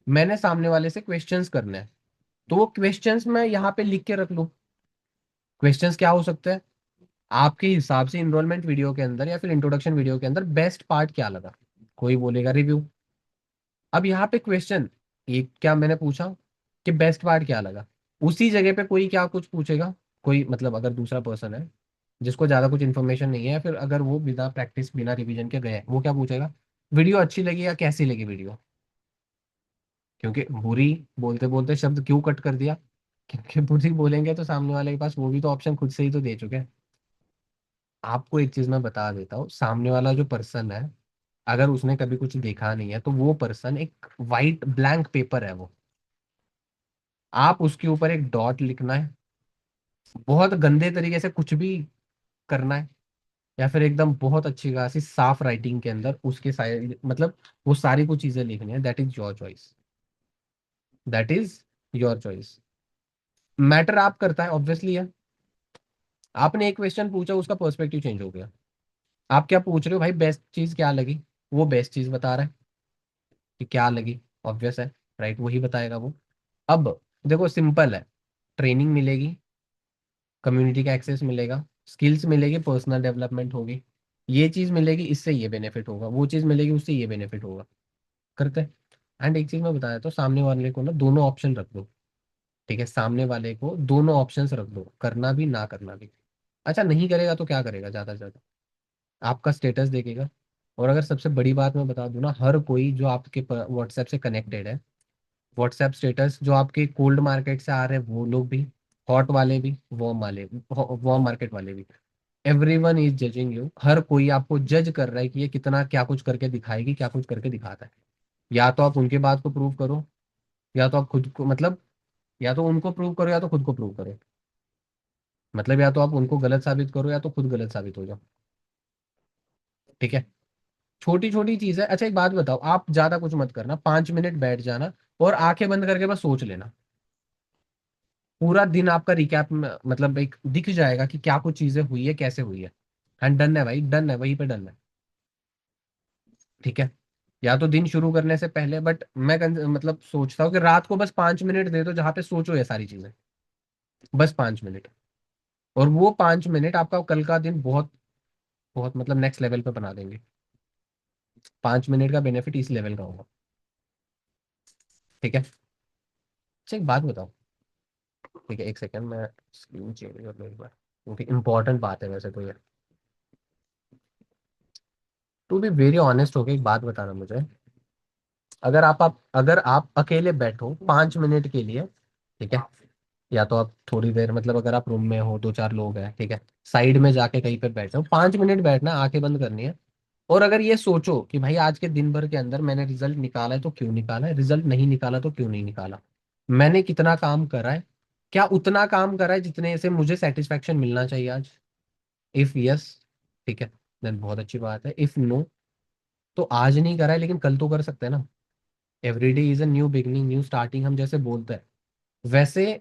मैंने सामने वाले से क्वेश्चंस करने हैं, तो वो क्वेश्चंस मैं यहाँ पे लिख के रख लूँ। क्वेश्चंस क्या हो सकते हैं आपके हिसाब से इनरोलमेंट वीडियो के अंदर या फिर इंट्रोडक्शन वीडियो के अंदर बेस्ट पार्ट क्या लगा? कोई बोलेगा रिव्यू। अब यहाँ पे क्वेश्चन एक क्या मैंने पूछा कि बेस्ट पार्ट क्या लगा, उसी जगह पे कोई क्या कुछ पूछेगा। कोई मतलब अगर दूसरा पर्सन है जिसको ज्यादा कुछ इन्फॉर्मेशन नहीं है, फिर अगर वो बिना प्रैक्टिस बिना रिवीजन के गए वो क्या पूछेगा, वीडियो अच्छी लगी या कैसी लगी वीडियो। क्योंकि बुरी बोलते बोलते शब्द क्यों कट कर दिया, क्योंकि बुरी बोलेंगे तो सामने वाले के पास वो भी तो ऑप्शन खुद से ही तो दे चुके हैं। आपको एक चीज मैं बता देता हूँ, सामने वाला जो पर्सन है अगर उसने कभी कुछ देखा नहीं है तो वो पर्सन एक वाइट ब्लैंक पेपर है वो। आप उसके ऊपर एक डॉट लिखना है, बहुत गंदे तरीके से कुछ भी करना है, या फिर एकदम बहुत अच्छी खासी साफ राइटिंग के अंदर उसके सारे मतलब वो सारी कुछ चीजें लिखनी है। That is your choice, that is your choice. Matter आप करता है ऑब्वियसली है। आपने एक क्वेश्चन पूछा उसका पर्सपेक्टिव चेंज हो गया। आप क्या पूछ रहे हो भाई, बेस्ट चीज क्या लगी, वो बेस्ट चीज बता रहा है कि क्या लगी, ऑब्वियस है, राइट, वही बताएगा वो। अब देखो सिंपल है, ट्रेनिंग मिलेगी, कम्युनिटी का एक्सेस मिलेगा, स्किल्स मिलेगी, पर्सनल डेवलपमेंट होगी, ये चीज मिलेगी इससे ये बेनिफिट होगा, वो चीज मिलेगी उससे ये बेनिफिट होगा, करते हैं। एंड एक चीज मैं बताया तो सामने वाले को ना दोनों ऑप्शन रख दो। ठीक है, सामने वाले को दोनों ऑप्शंस रख दो, करना भी ना करना भी। अच्छा नहीं करेगा तो क्या करेगा, ज्यादा से ज्यादा आपका स्टेटस देखेगा। और अगर सबसे बड़ी बात मैं बता दूं ना, हर कोई जो आपके व्हाट्सएप से कनेक्टेड है, व्हाट्सएप स्टेटस जो आपके कोल्ड मार्केट से आ रहे हैं वो लोग भी, हॉट वाले भी, वार्म मार्केट वाले भी, एवरीवन इज जजिंग यू। हर कोई आपको जज कर रहा है कि ये कितना क्या कुछ करके दिखाएगी, क्या कुछ करके दिखाता है। या तो आप उनके बात को प्रूव करो, या तो आप खुद को मतलब, या तो उनको प्रूव करो या तो खुद को प्रूव करो। मतलब या तो आप उनको गलत साबित करो या तो खुद गलत साबित हो जाओ। ठीक है, छोटी छोटी चीज है। अच्छा एक बात बताओ, आप ज्यादा कुछ मत करना, 5 मिनट बैठ जाना और आंखें बंद करके बस सोच लेना। पूरा दिन आपका रिकैप मतलब एक दिख जाएगा कि क्या कुछ चीजें हुई है, कैसे हुई है। एंड डन है भाई, डन है, वहीं पे डन है। ठीक है, या तो दिन शुरू करने से पहले, बट मैं मतलब सोचता हूँ कि रात को बस 5 मिनट दे दो जहाँ पे सोचो ये सारी चीजें, बस 5 मिनट। और वो 5 मिनट आपका कल का दिन बहुत बहुत मतलब नेक्स्ट लेवल पे बना देंगे। 5 मिनट का बेनिफिट इस लेवल का होगा। ठीक है, अच्छा एक बात बताओ। ठीक है, एक सेकंड, मैं स्क्रीन चेंज कर लूँ एक बार, क्योंकि इंपॉर्टेंट बात है वैसे तो ये। टू बी वेरी ऑनेस्ट होके एक बात बताना मुझे, अगर आप अकेले बैठो 5 मिनट के लिए, ठीक है, या तो आप थोड़ी देर मतलब अगर आप रूम में हो, दो चार लोग हैं, ठीक है, साइड में जाके कहीं पे बैठे हो, 5 मिनट बैठना, आंखें बंद करनी है। और अगर ये सोचो कि भाई आज के दिन भर के अंदर मैंने रिजल्ट निकाला है तो क्यों निकाला है, रिजल्ट नहीं निकाला तो क्यों नहीं निकाला, मैंने कितना काम करा है, क्या उतना काम करा है जितने से मुझे सेटिस्फेक्शन मिलना चाहिए आज। इफ यस, ठीक है, देन बहुत अच्छी बात है। इफ नो, तो आज नहीं करा है लेकिन कल तो कर सकते हैं ना। Every day is a new beginning, new starting हम जैसे बोलते हैं, वैसे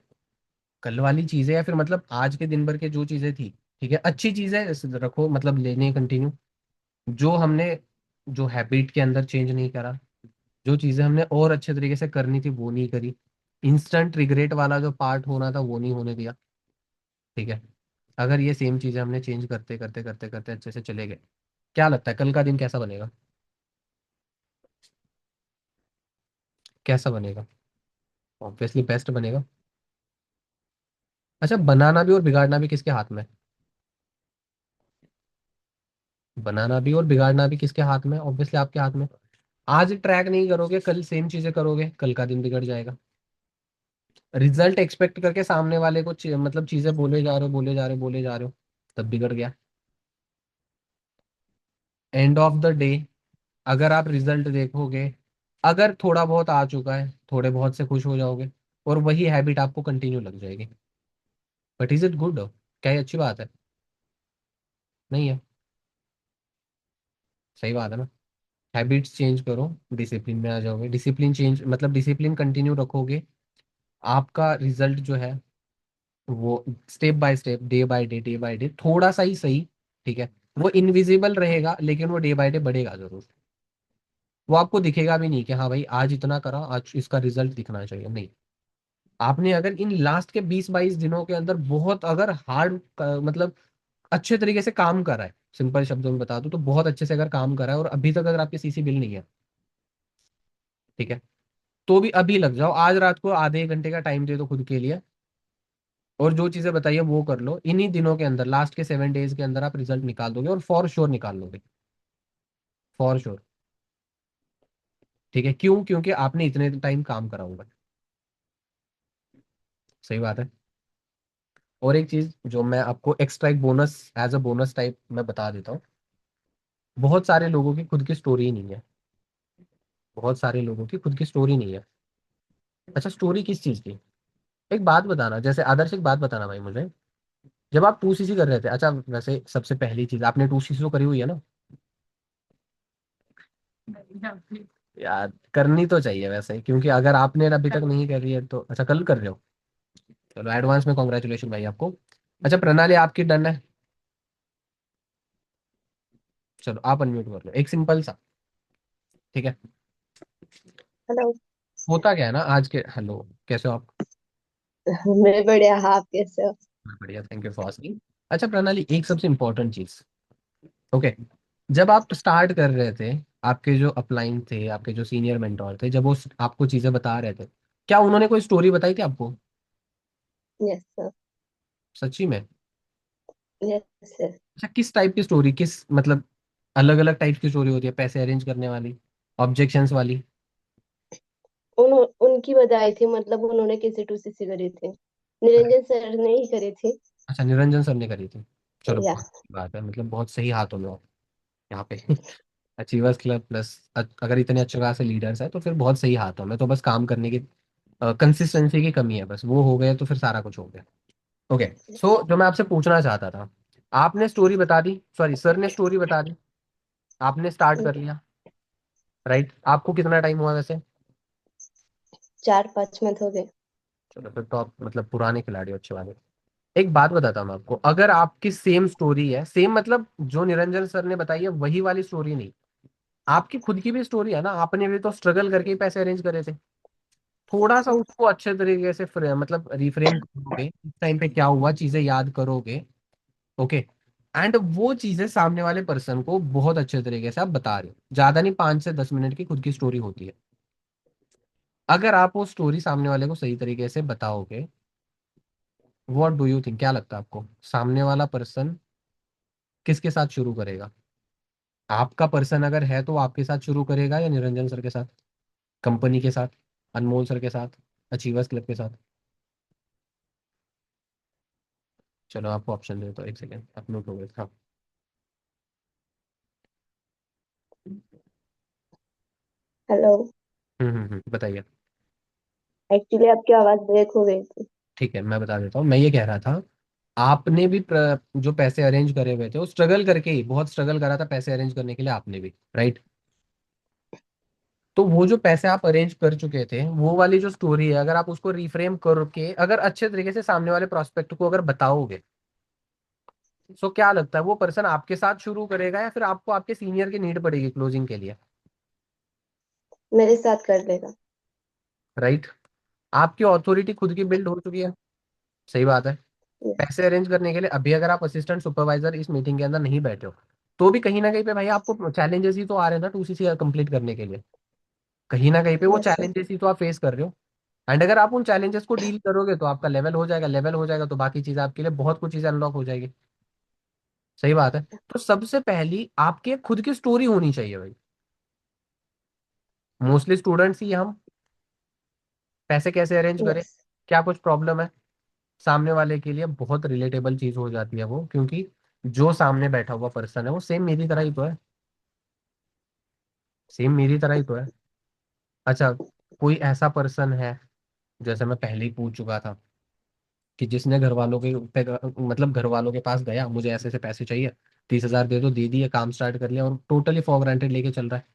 कल वाली चीजें या फिर मतलब आज के दिन भर के जो चीजें थी, ठीक है, अच्छी चीजें रखो, मतलब लेने कंटिन्यू। जो हमने जो हैबिट के अंदर चेंज नहीं करा, जो चीजें हमने और अच्छे तरीके से करनी थी वो नहीं करी, इंस्टेंट रिग्रेट वाला जो पार्ट होना था वो नहीं होने दिया। ठीक है, अगर ये सेम चीजें हमने चेंज करते करते करते करते अच्छे से चले गए, क्या लगता है कल का दिन कैसा बनेगा, कैसा बनेगा? ऑब्वियसली बेस्ट बनेगा। अच्छा, बनाना भी और बिगाड़ना भी किसके हाथ में है? बनाना भी और बिगाड़ना भी किसके हाथ में है? ऑब्वियसली आपके हाथ में। आज ट्रैक नहीं करोगे, कल सेम चीजें करोगे, कल का दिन बिगड़ जाएगा। रिजल्ट एक्सपेक्ट करके सामने वाले को मतलब चीजें बोले जा रहे हो, बोले जा रहे हो, बोले जा रहे हो, तब बिगड़ गया। एंड ऑफ द डे अगर आप रिजल्ट देखोगे, अगर थोड़ा बहुत आ चुका है, थोड़े बहुत से खुश हो जाओगे और वही हैबिट आपको कंटिन्यू लग जाएगी। But is it good? क्या ये अच्छी बात है? नहीं है, सही बात है ना। हैबिट्स चेंज करो, डिसिप्लिन में आ जाओगे, डिसिप्लिन चेंज मतलब डिसिप्लिन कंटिन्यू रखोगे, आपका रिजल्ट जो है वो step by step, day by day थोड़ा सा ही सही, ठीक है, वो इनविजिबल रहेगा लेकिन वो डे बाय डे बढ़ेगा जरूर। वो आपको दिखेगा भी नहीं कि हाँ भाई आज इतना करा, आज इसका रिजल्ट दिखना चाहिए, नहीं। आपने अगर इन लास्ट के 20-22 दिनों के अंदर बहुत अगर हार्ड मतलब अच्छे तरीके से काम करा है, सिंपल शब्दों में बता दूं तो बहुत अच्छे से अगर काम करा है, और अभी तक अगर आपके सीसी बिल नहीं है, ठीक है, तो भी अभी लग जाओ, आज रात को आधे 1 घंटे का टाइम दे दो खुद के लिए, और जो चीजें बताइए वो कर लो। इन्हीं दिनों के अंदर, लास्ट के 7 डेज के अंदर आप रिजल्ट निकाल दोगे, और फॉर श्योर निकाल लोगे, फॉर श्योर। ठीक है, क्यों? क्योंकि आपने इतने टाइम काम करा होगा। सही बात है। और एक चीज जो मैं आपको एक्स्ट्रा एक bonus, as a bonus type मैं बता देता हूँ, बहुत सारे लोगों की खुद की स्टोरी नहीं है, बहुत सारे लोगों की खुद की स्टोरी नहीं है। अच्छा, स्टोरी किस चीज की? एक बात बताना, जैसे आदर्श, एक बात बताना भाई मुझे, जब आप 2cc कर रहे थे, अच्छा वैसे सबसे पहली चीज आपने 2cc तो करी हुई है ना? यार करनी तो चाहिए वैसे, क्योंकि अगर आपने अभी तक नहीं करी है तो, अच्छा कल कर रहे हो, चलो एडवांस में कॉन्ग्रेचुलेशन भाई आपको। अच्छा प्रणाली आपकी डन है, चलो आप अनम्यूट कर लो, एक सिंपल सा, ठीक है। हेलो। होता क्या है ना आज के, हेलो कैसे हो आप? मैं बढ़िया, हाँ, आप कैसे हो? मैं बढ़िया, थैंक यू फॉर आस्किंग। अच्छा प्रणाली, एक सबसे इम्पोर्टेंट चीज, ओके, जब आप स्टार्ट कर रहे थे, आपके जो अपलाइन थे, आपके जो सीनियर मेंटोर थे, जब वो आपको चीजें बता रहे थे, क्या उन्होंने कोई स्टोरी बताई थी आपको? Yes sir. सच्ची में? Yes sir. अच्छा किस टाइप की स्टोरी, किस मतलब, अलग अलग टाइप की स्टोरी होती है, पैसे अरेंज करने वाली, ऑब्जेक्शंस वाली? उनकी बताई थी, मतलब उन्होंने कैसे 2cc करी थी, निरंजन सर ने ही करी थी। अच्छा निरंजन सर ने करी थी, चलो या। बहुत अच्छी बात है, मतलब बहुत सही हाथों में हो यहाँ पे। अचीवर्स क्लब प्लस, अगर इतने अच्छे खासे लीडर्स हैं तो फिर बहुत सही हाथों में, तो बस काम करने की कंसिस्टेंसी की कमी है, बस वो हो गए तो फिर सारा कुछ हो गया। ओके, सो जो मैं आपसे पूछना चाहता था, आपने स्टोरी बता दी, सॉरी सर ने स्टोरी बता दी, आपने स्टार्ट कर लिया, राइट? आपको कितना टाइम हुआ वैसे? 4-5 मंथ हो गए। चलो फिर तो आप मतलब पुराने खिलाड़ी हो, अच्छे वाले। एक बात बताता हूँ मैं आपको, अगर आपकी सेम स्टोरी है, सेम मतलब जो निरंजन सर ने बताई है वही वाली स्टोरी नहीं, आपकी खुद की भी स्टोरी है ना, आपने भी तो स्ट्रगल करके ही पैसे अरेंज करे थे, थोड़ा सा उसको अच्छे तरीके से मतलब रिफ्रेम करोगे, इस टाइम पे क्या हुआ चीजें याद करोगे, ओके, एंड वो चीजें सामने वाले पर्सन को बहुत अच्छे तरीके से आप बता रहे हो, ज्यादा नहीं, 5 से 10 मिनट की खुद की स्टोरी होती है, अगर आप वो स्टोरी सामने वाले को सही तरीके से बताओगे, व्हाट डू यू थिंक, क्या लगता है आपको, सामने वाला पर्सन किसके साथ शुरू करेगा? आपका पर्सन अगर है तो वो आपके साथ शुरू करेगा, या निरंजन सर के साथ, कंपनी के साथ, अनमोल सर के साथ, अचीवर्स क्लब के साथ? चलो आपको ऑप्शन देता हूँ, एक सेकेंड, आप नोट हो गए, हाँ। हेलो। बताइए। एक्चुअली आपकी आवाज ब्रेक हो गई थी। ठीक है मैं बता देता हूँ, मैं ये कह रहा था, आपने भी जो पैसे अरेंज करे हुए थे वो स्ट्रगल करके ही, बहुत स्ट्रगल करा था पैसे अरेंज करने के लिए आपने भी, राइट? तो वो जो पैसे आप अरेंज कर चुके थे, वो वाली जो स्टोरी है, अगर आप उसको रिफ्रेम करके अगर अच्छे तरीके से सामने वाले प्रोस्पेक्ट को अगर बताओगे, तो क्या लगता है वो पर्सन आपके साथ शुरू करेगा, या फिर आपको आपके सीनियर की नीड पड़ेगी क्लोजिंग के लिए? मेरे साथ कर लेगा। राइट, आपकी अथॉरिटी खुद की बिल्ड हो चुकी है, सही बात है। यस। पैसे अरेंज करने के लिए अभी अगर आप असिस्टेंट सुपरवाइजर इस मीटिंग के अंदर नहीं बैठे हो, तो भी कहीं ना कहीं पे भाई आपको चैलेंजेस ही तो आ रहे हैं ना 2cc कंप्लीट करने के लिए, कहीं ना कहीं पे वो यस सर। चैलेंजेस ही तो आप फेस कर रहे हो, एंड अगर आप उन चैलेंजेस को डील करोगे तो आपका लेवल हो जाएगा, लेवल हो जाएगा तो बाकी चीजें आपके लिए बहुत कुछ चीजें अनलॉक हो जाएगी। सही बात है, तो सबसे पहली आपके खुद की स्टोरी होनी चाहिए भाई। मोस्टली स्टूडेंट्स ही हम पैसे कैसे अरेंज करें, यस। क्या कुछ प्रॉब्लम है, सामने वाले के लिए बहुत रिलेटेबल चीज हो जाती है वो, क्योंकि जो सामने बैठा हुआ पर्सन है वो सेम मेरी तरह ही तो है, सेम मेरी तरह ही तो है। अच्छा, कोई ऐसा पर्सन है, जैसे मैं पहले ही पूछ चुका था, कि जिसने घर वालों के मतलब घर वालों के पास गया, मुझे ऐसे ऐसे पैसे चाहिए, 30,000 दे दो, दे दिए, काम स्टार्ट कर लिया, और टोटली फॉर ग्रांटेड लेके चल रहा है?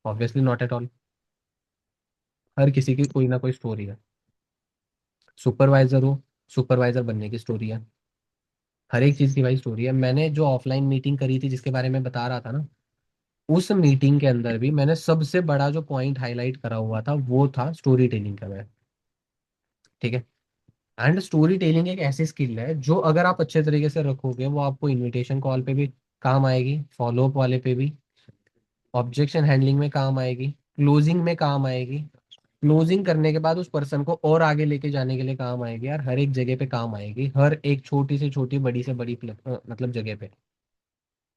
Obviously not at all. हर किसी की कोई ना कोई स्टोरी है। सुपरवाइजर हो, सुपरवाइजर बनने की स्टोरी है, हर एक चीज की भाई स्टोरी है। मैंने जो ऑफलाइन मीटिंग करी थी जिसके बारे में बता रहा था ना, उस मीटिंग के अंदर भी मैंने सबसे बड़ा जो पॉइंट हाईलाइट करा हुआ था वो था स्टोरी टेलिंग का। मैं ठीक है। एंड स्टोरी टेलिंग एक ऐसी स्किल है जो अगर आप अच्छे तरीके से रखोगे वो आपको इनविटेशन कॉल पे भी काम आएगी, फॉलो अप वाले पे भी, ऑब्जेक्शन हैंडलिंग में काम आएगी, क्लोजिंग में काम आएगी, क्लोजिंग करने के बाद उस पर्सन को और आगे लेके जाने के लिए काम आएगी यार, हर एक जगह पे काम आएगी, हर एक छोटी से छोटी बड़ी से बड़ी मतलब जगह पे।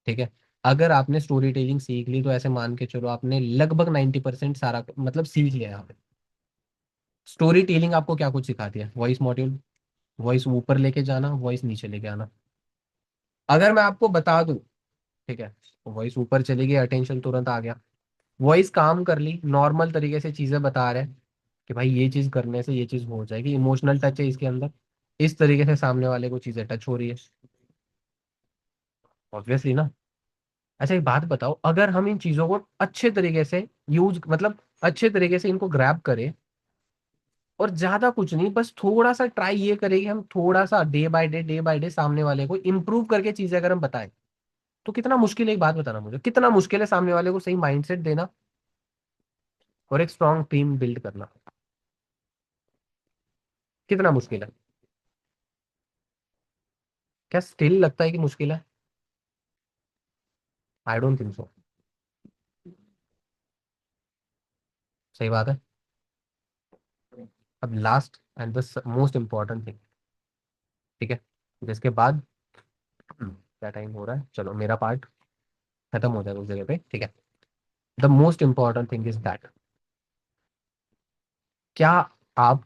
ठीक है। अगर आपने स्टोरी टेलिंग सीख ली तो ऐसे मान के चलो आपने लगभग 90% सारा मतलब सीख लिया यहाँ पे। स्टोरी टेलिंग आपको क्या कुछ सिखाती है? वॉइस मॉड्यूल, वॉइस ऊपर लेके जाना, वॉइस नीचे लेके आना। अगर मैं आपको बता दूं, ठीक है, वॉइस ऊपर चली गई, अटेंशन तुरंत आ गया, वॉइस काम कर ली, नॉर्मल तरीके से चीजें बता रहे हैं कि भाई ये चीज करने से ये चीज हो जाएगी, इमोशनल टच है इसके अंदर, इस तरीके से सामने वाले को चीजें टच हो रही है, ऑब्वियसली ना। अच्छा एक बात बताओ, अगर हम इन चीजों को अच्छे तरीके से यूज मतलब अच्छे तरीके से इनको ग्रैब करें और ज्यादा कुछ नहीं, बस थोड़ा सा ट्राई ये करें कि हम थोड़ा सा डे बाय डे सामने वाले को इम्प्रूव करके चीजें अगर हम बताएं, तो कितना मुश्किल है, एक बात बताना मुझे, कितना मुश्किल है सामने वाले को सही माइंडसेट देना और एक स्ट्रॉन्ग टीम बिल्ड करना, कितना मुश्किल है? क्या स्टिल लगता है कि मुश्किल है? I don't think so. सही बात है। अब last and the most important thing, ठीक है, जिसके बाद क्या टाइम हो रहा है, चलो मेरा पार्ट खत्म हो जाएगा उस जगह पे, ठीक है। The most important thing is that, क्या आप,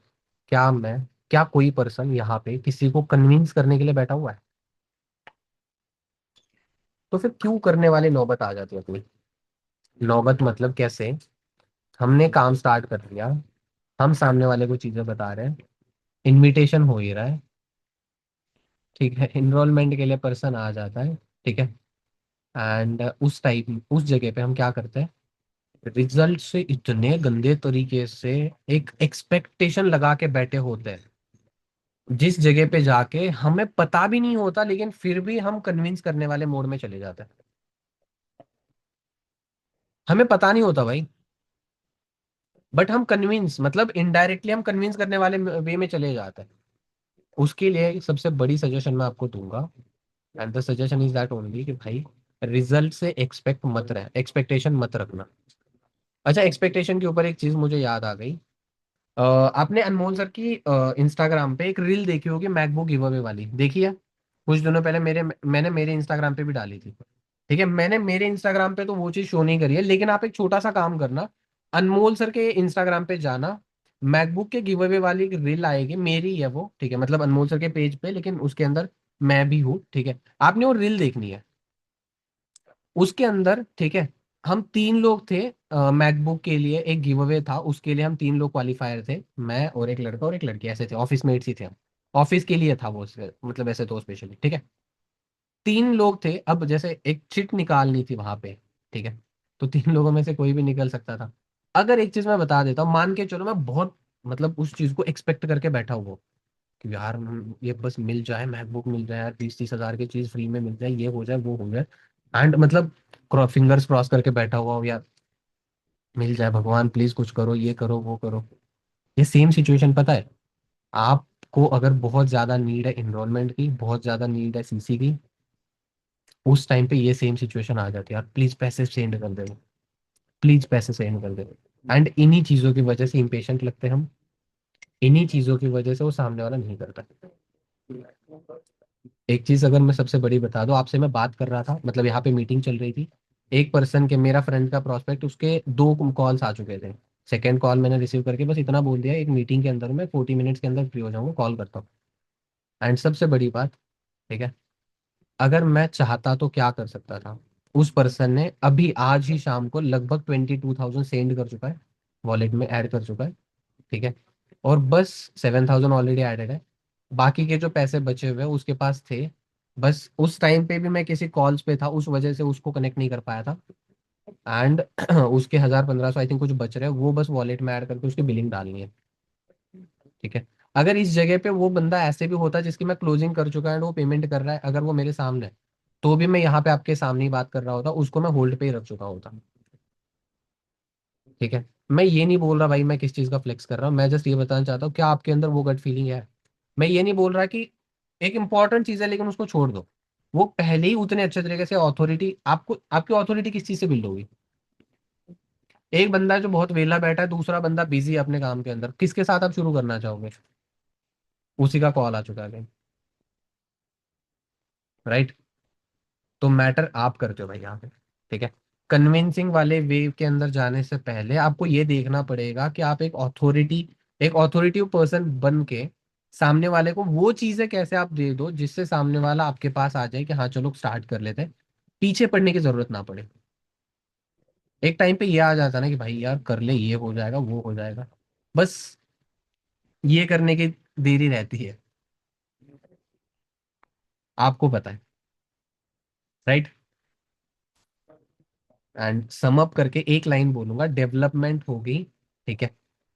क्या मैं, क्या कोई पर्सन यहाँ पे किसी को कन्विंस करने के लिए बैठा हुआ है? तो फिर क्यों करने वाली नौबत आ जाती है अपनी? नौबत मतलब कैसे? हमने काम स्टार्ट कर दिया, हम सामने वाले को चीजें बता रहे हैं, इनविटेशन हो ही रहा है, ठीक है, इनरोलमेंट के लिए पर्सन आ जाता है, ठीक है, एंड उस टाइप उस जगह पे हम क्या करते हैं, रिजल्ट से इतने गंदे तरीके से एक एक्सपेक्टेशन लगा के बैठे होते हैं, जिस जगह पे जाके हमें पता भी नहीं होता लेकिन फिर भी हम कन्विंस करने वाले मोड में चले जाते हैं। हमें पता नहीं होता भाई, बट हम कन्विंस मतलब इनडायरेक्टली हम कन्विंस करने वाले वे में चले जाते हैं। उसके लिए सबसे बड़ी सजेशन मैं आपको दूंगा, and the suggestion is that only कि भाई रिजल्ट से एक्सपेक्टेशन मत रखना। अच्छा एक्सपेक्टेशन के ऊपर एक चीज मुझे याद आ गई, आपने अनमोल सर की इंस्टाग्राम पे एक रील देखी होगी मैकबुक गिव अवे वाली, देखी है? कुछ दिनों पहले मैंने मेरे इंस्टाग्राम पे भी डाली थी, ठीक है, मैंने मेरे इंस्टाग्राम पे तो वो चीज शो नहीं करी है, लेकिन आप एक छोटा सा काम करना, अनमोल सर के इंस्टाग्राम पे जाना, मैकबुक के गिव अवे वाली एक रील आएगी, मेरी है वो, ठीक है, मतलब अनमोल सर के पेज पे, लेकिन उसके अंदर मैं भी हूँ, ठीक है, आपने वो रील देखनी है। उसके अंदर, ठीक है, हम तीन लोग थे, मैकबुक के लिए एक गिव अवे था, उसके लिए हम तीन लोग क्वालिफायर थे, मैं और एक लड़का और एक लड़की, ऐसे थे, ऑफिस मेट्स ही थे हम, ऑफिस के लिए था वो मतलब ऐसे तो स्पेशली, ठीक है, तीन लोग थे, अब जैसे एक चिट निकालनी थी वहां पे, ठीक है, तो तीन लोगों में से कोई भी निकल सकता था। अगर एक चीज मैं बता देता हूँ, मान के चलो मैं बहुत मतलब उस चीज को एक्सपेक्ट करके बैठा हुआ हूँ कि यार ये बस मिल जाए, मैकबुक मिल जाए यार, 20-30 हजार की चीज फ्री में मिल जाए, ये हो जाए वो हो जाए, एंड मतलब फिंगर्स क्रॉस करके बैठा हुआ हूँ यार, मिल जाए भगवान प्लीज कुछ करो, ये करो वो करो। ये सेम सिचुएशन पता है, आपको अगर बहुत ज्यादा नीड है इनरोलमेंट की, बहुत ज्यादा नीड है सीसी की, उस टाइम पे ये सेम सिचुएशन आ जाती है यार, प्लीज पैसे सेंड कर दे, प्लीज पैसे सेंड कर दे। एंड इन्हीं चीजों की वजह से इम्पेशेंट लगते हैं हम, इन्हीं चीजों की वजह से वो सामने वाला नहीं करता। एक चीज अगर मैं सबसे बड़ी बता दूं, आपसे मैं बात कर रहा था, मतलब यहाँ पे मीटिंग चल रही थी, एक पर्सन के, मेरा फ्रेंड का प्रोस्पेक्ट, उसके दो कॉल्स आ चुके थे, सेकंड कॉल मैंने रिसीव करके बस इतना बोल दिया, एक मीटिंग के अंदर मैं 40 मिनट्स के अंदर फ्री हो जाऊंगा, कॉल करता हूँ। एंड सबसे बड़ी बात, ठीक है, अगर मैं चाहता तो क्या कर सकता था, उस पर्सन ने अभी आज ही शाम को लगभग 22,000 सेंड कर चुका है, वॉलेट में ऐड कर चुका है, ठीक है, और बस 7,000 ऑलरेडी एडेड है, बाकी के जो पैसे बचे हुए हैं उसके पास थे, बस उस टाइम पे भी मैं किसी कॉल्स पे था, उस वजह से उसको कनेक्ट नहीं कर पाया था, एंड उसके 1,000-1,500 आई थिंक कुछ बच रहे हैं, वो बस वॉलेट में ऐड करके उसकी बिलिंग डालनी है, ठीक है। अगर इस जगह पे वो बंदा ऐसे भी होता जिसकी मैं क्लोजिंग कर चुका है एंड वो पेमेंट कर रहा है, अगर वो मेरे सामने है, तो भी मैं यहाँ पे आपके सामने ही बात कर रहा होता, उसको मैं होल्ड पे ही रख चुका होता, ठीक है। मैं ये नहीं बोल रहा भाई मैं किस चीज़ का फ्लेक्स कर रहा हूँ, मैं जस्ट ये बताना चाहता हूँ क्या आपके अंदर वो गट फीलिंग है। मैं ये नहीं बोल रहा कि एक इंपॉर्टेंट चीज़ है लेकिन उसको छोड़ दो। वो पहले ही उतने अच्छे तरीके से अथॉरिटी आपको, आपकी अथॉरिटी किस चीज़ से बिल्ड होगी। एक बंदा है जो बहुत वेला बैठा है, दूसरा बंदा बिजी है अपने काम के अंदर, किसके साथ आप शुरू करना चाहोगे। उसी का कॉल आ चुका है, राइट। तो मैटर आप करते हो भाई यहाँ पे, ठीक है। कन्विंसिंग वाले वेव के अंदर जाने से पहले आपको ये देखना पड़ेगा कि आप एक ऑथोरिटी पर्सन बन के सामने वाले को वो चीजें कैसे आप दे दो जिससे सामने वाला आपके पास आ जाए कि हाँ चलो स्टार्ट कर लेते हैं, पीछे पड़ने की जरूरत ना पड़े। एक टाइम पे ये आ जाता है ना कि भाई यार कर ले, ये हो जाएगा वो हो जाएगा, बस ये करने की देरी रहती है, आपको पता है, राइट। एंड सम अप करके एक लाइन बोलूंगा, डेवलपमेंट होगी, ठीक है,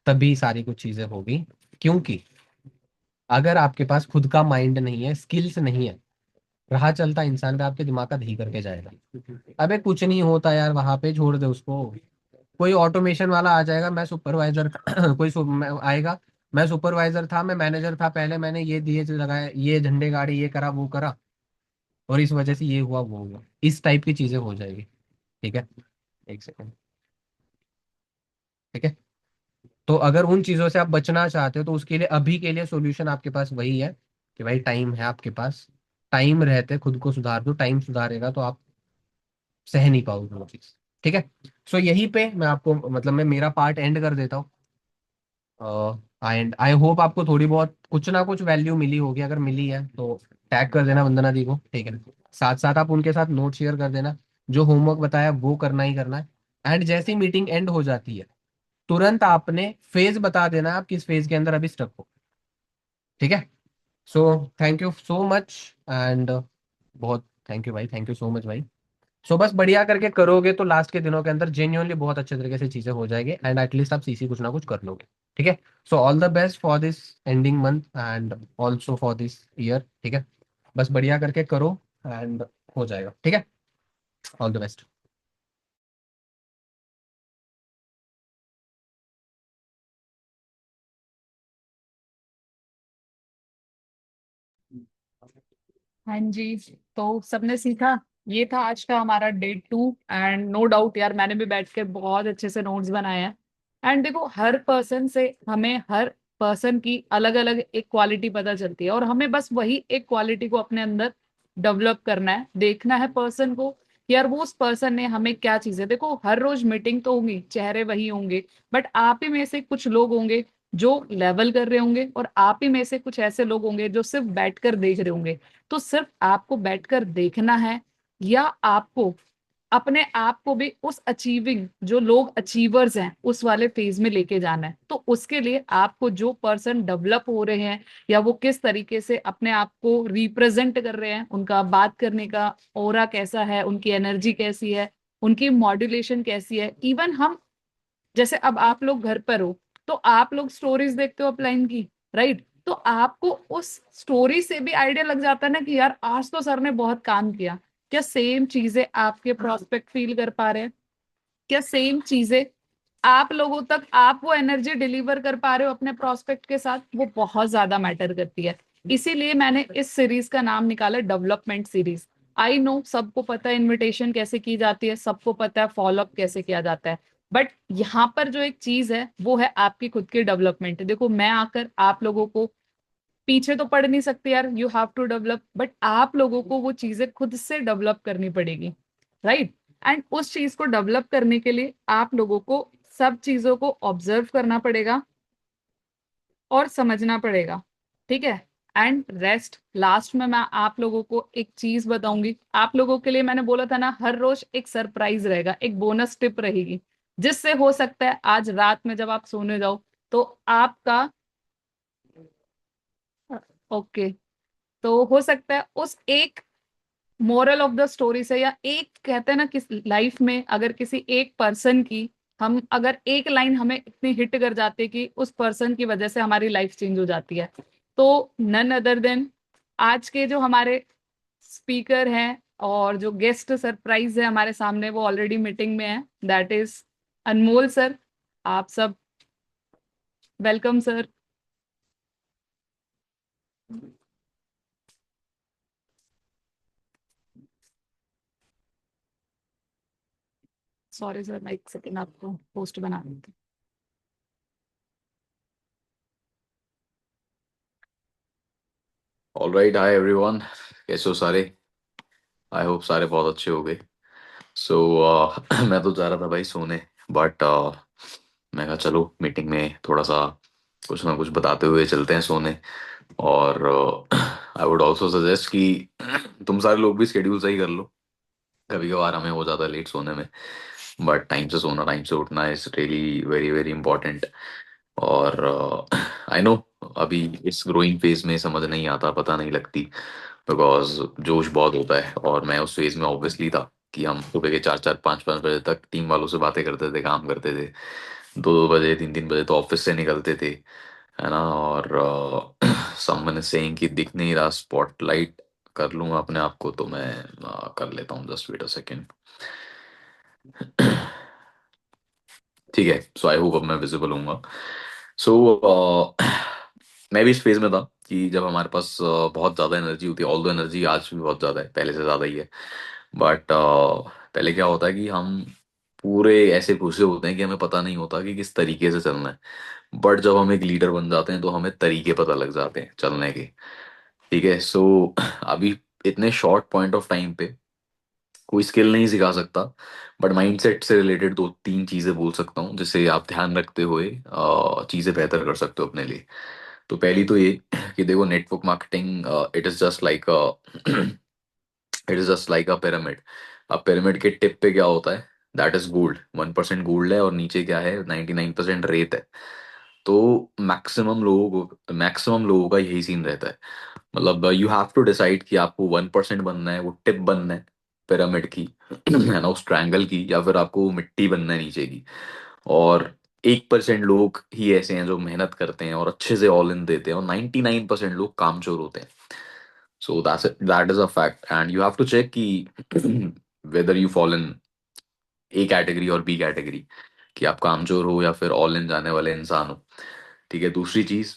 तभी सारी कुछ चीजें होगी। क्योंकि अगर आपके पास खुद का माइंड नहीं है, स्किल्स नहीं है, राह चलता इंसान पे आपके दिमाग का धी करके जाएगा। अबे कुछ नहीं होता यार, वहां पे छोड़ दे उसको। कोई ऑटोमेशन वाला आ जाएगा, मैं सुपरवाइजर आएगा, मैं सुपरवाइजर था, मैं मैनेजर था पहले, मैंने ये दिए लगाए, ये झंडे गाड़ी, ये करा वो करा, और इस वजह से ये हुआ वो हुआ, इस टाइप की चीजें हो जाएगी। ठीक है, एक सेकेंड, ठीक है। तो अगर उन चीजों से आप बचना चाहते हो तो उसके लिए अभी के लिए सॉल्यूशन आपके पास वही है कि भाई टाइम है आपके पास, टाइम रहते खुद को सुधार दो, टाइम सुधारेगा तो आप सह नहीं पाओगे वो चीज। ठीक है। सो यहीं पे मैं आपको मतलब मैं मेरा पार्ट एंड कर देता हूँ। एंड आई होप आपको थोड़ी बहुत कुछ ना कुछ वैल्यू मिली होगी, अगर मिली है तो टैग कर देना वंदना दी को, ठीक है। साथ साथ आप उनके साथ नोट शेयर कर देना, जो होमवर्क बताया वो करना ही करना है। एंड जैसे ही मीटिंग एंड हो जाती है तुरंत आपने फेज बता देना आप किस फेज के अंदर अभी स्टक हो, ठीक है। So thank you so much and बहुत थैंक यू भाई, थैंक यू सो मच भाई। सो बस बढ़िया करके करोगे तो लास्ट के दिनों के अंदर जेन्युइनली बहुत अच्छे तरीके से चीजें हो जाएगी एंड एटलीस्ट आप सीसी कुछ ना कुछ कर लोगे, ठीक है। सो all the best for this ending month and also for this year, ठीक है। बस बढ़िया करके करो एंड हो जाएगा, ठीक है। All the best. हाँ जी। तो सबने सीखा, ये था आज का हमारा डे 2। एंड नो डाउट यार मैंने भी बैठ के बहुत अच्छे से नोट्स बनाए हैं। एंड देखो हर पर्सन से हमें हर पर्सन की अलग अलग एक क्वालिटी पता चलती है, और हमें बस वही एक क्वालिटी को अपने अंदर डेवलप करना है, देखना है पर्सन को कि यार वो उस पर्सन ने हमें क्या चीजें। देखो हर रोज मीटिंग तो होंगी, चेहरे वही होंगे, बट आप ही में से कुछ लोग होंगे जो लेवल कर रहे होंगे, और आप ही में से कुछ ऐसे लोग होंगे जो सिर्फ बैठकर देख रहे होंगे। तो सिर्फ आपको बैठकर देखना है, या आपको अपने आप को भी उस अचीविंग, जो लोग अचीवर्स हैं उस वाले फेज में लेके जाना है। तो उसके लिए आपको जो पर्सन डेवलप हो रहे हैं, या वो किस तरीके से अपने आप को रिप्रेजेंट कर रहे हैं, उनका बात करने का ओरा कैसा है, उनकी एनर्जी कैसी है, उनकी मॉड्यूलेशन कैसी है। इवन हम जैसे अब आप लोग घर पर हो, तो आप लोग स्टोरीज देखते हो अपलाइन की, राइट। तो आपको उस स्टोरी से भी आइडिया लग जाता है ना कि यार आज तो सर ने बहुत काम किया। क्या सेम चीजें आपके प्रोस्पेक्ट फील कर पा रहे हैं? क्या सेम चीजें आप लोगों तक आप वो एनर्जी डिलीवर कर पा रहे हो अपने प्रोस्पेक्ट के साथ? वो बहुत ज्यादा मैटर करती है। इसीलिए मैंने इस सीरीज का नाम निकाला डेवलपमेंट सीरीज। आई नो सबको पता है इनविटेशन कैसे की जाती है, सबको पता है फॉलोअप कैसे किया जाता है, बट यहाँ पर जो एक चीज है वो है आपकी खुद की डेवलपमेंट। देखो मैं आकर आप लोगों को पीछे तो पढ़ नहीं सकते यार, you have to develop, but आप लोगों को वो चीजें खुद से डेवलप करनी पड़ेगी, राइट। एंड उस चीज को डेवलप करने के लिए आप लोगों को सब चीजों को ऑब्जर्व करना पड़ेगा और समझना पड़ेगा, ठीक है। एंड रेस्ट लास्ट में मैं आप लोगों को एक चीज बताऊंगी। आप लोगों के लिए मैंने बोला था ना, हर रोज एक सरप्राइज रहेगा, एक बोनस टिप रहेगी, जिससे हो सकता है आज रात में जब आप सोने जाओ तो आपका ओके, तो हो सकता है उस एक मोरल ऑफ द स्टोरी से, या एक कहते हैं ना किस लाइफ में अगर किसी एक पर्सन की, हम अगर एक लाइन हमें इतनी हिट कर जाती है कि उस पर्सन की वजह से हमारी लाइफ चेंज हो जाती है, तो नन अदर देन आज के जो हमारे स्पीकर हैं और जो गेस्ट सरप्राइज है हमारे सामने, वो ऑलरेडी मीटिंग में है, दैट इज अनमोल सर। आप सब वेलकम सर। सॉरी सर, मैं एक सेकेंड आपको पोस्ट बना देती ऑल राइट, हाय एवरीवन, कैसे हो सारे? आई होप सारे बहुत अच्छे हो गए। सो मैं तो जा रहा था भाई सोने, बट मैं कहा चलो मीटिंग में थोड़ा सा कुछ ना कुछ बताते हुए चलते हैं सोने। और आई वुड ऑल्सो सजेस्ट कि तुम सारे लोग भी स्केड्यूल सही कर लो। कभी कभार हमें हो जाता है लेट सोने में, बट टाइम से सोना टाइम से उठना is really very very important. और आई नो अभी इस ग्रोइंग फेज में समझ नहीं आता, पता नहीं लगती, बिकॉज जोश बहुत होता है। और मैं उस फेज में ऑब्वियसली था कि हम सुबह के 4 4 5 5 बजे तक टीम वालों से बातें करते थे, काम करते थे। 2 2 बजे 3 3 बजे तो ऑफिस से निकलते थे, है ना। और समवन इज सेइंग कि दिख नहीं रहा स्पॉटलाइट, कर लूंगा अपने आप को, तो मैं कर लेता हूँ, जस्ट वेट अ सेकेंड। ठीक है, सो आई होप अब मैं विजिबल हूँगा। सो मैं भी इस फेज में था कि जब हमारे पास बहुत ज़्यादा एनर्जी होती है, ऑल्दो एनर्जी आज भी बहुत ज़्यादा है, पहले से ज़्यादा ही है। बट पहले क्या होता है कि हम पूरे ऐसे घुसे होते हैं कि हमें पता नहीं होता कि किस तरीके से चलना है। बट जब हम एक लीडर बन जाते हैं तो हमें तरीके पता लग जाते हैं चलने के। ठीक है, सो अभी इतने शॉर्ट पॉइंट ऑफ टाइम पे कोई स्किल नहीं सिखा सकता, बट माइंडसेट से रिलेटेड 2 3 चीजें बोल सकता हूँ जिससे आप ध्यान रखते हुए चीजें बेहतर कर सकते हो अपने लिए। तो पहली तो ये कि देखो, network marketing it is just like it is just like a pyramid. अब पिरामिड के टिप पे क्या होता है? दैट इज गोल्ड, 1% गोल्ड है और नीचे क्या है? 99% रेत है। तो मैक्सिमम लोगों का यही सीन रहता है। मतलब यू हैव टू डिसाइड कि आपको 1% बनना है, वो टिप बनना है पिरामिड की, है ना, उस ट्रायंगल की, या फिर आपको वो मिट्टी बनना है नीचे की। और 1% लोग ही ऐसे हैं जो मेहनत करते हैं और अच्छे से ऑल इन देते हैं, और 99% लोग कामचोर होते हैं। So that is a fact, and you have to check कि whether you fall in A category और बी कैटेगरी, कि आप कामचोर हो या फिर ऑल इन जाने वाले इंसान हो। ठीक है, दूसरी चीज,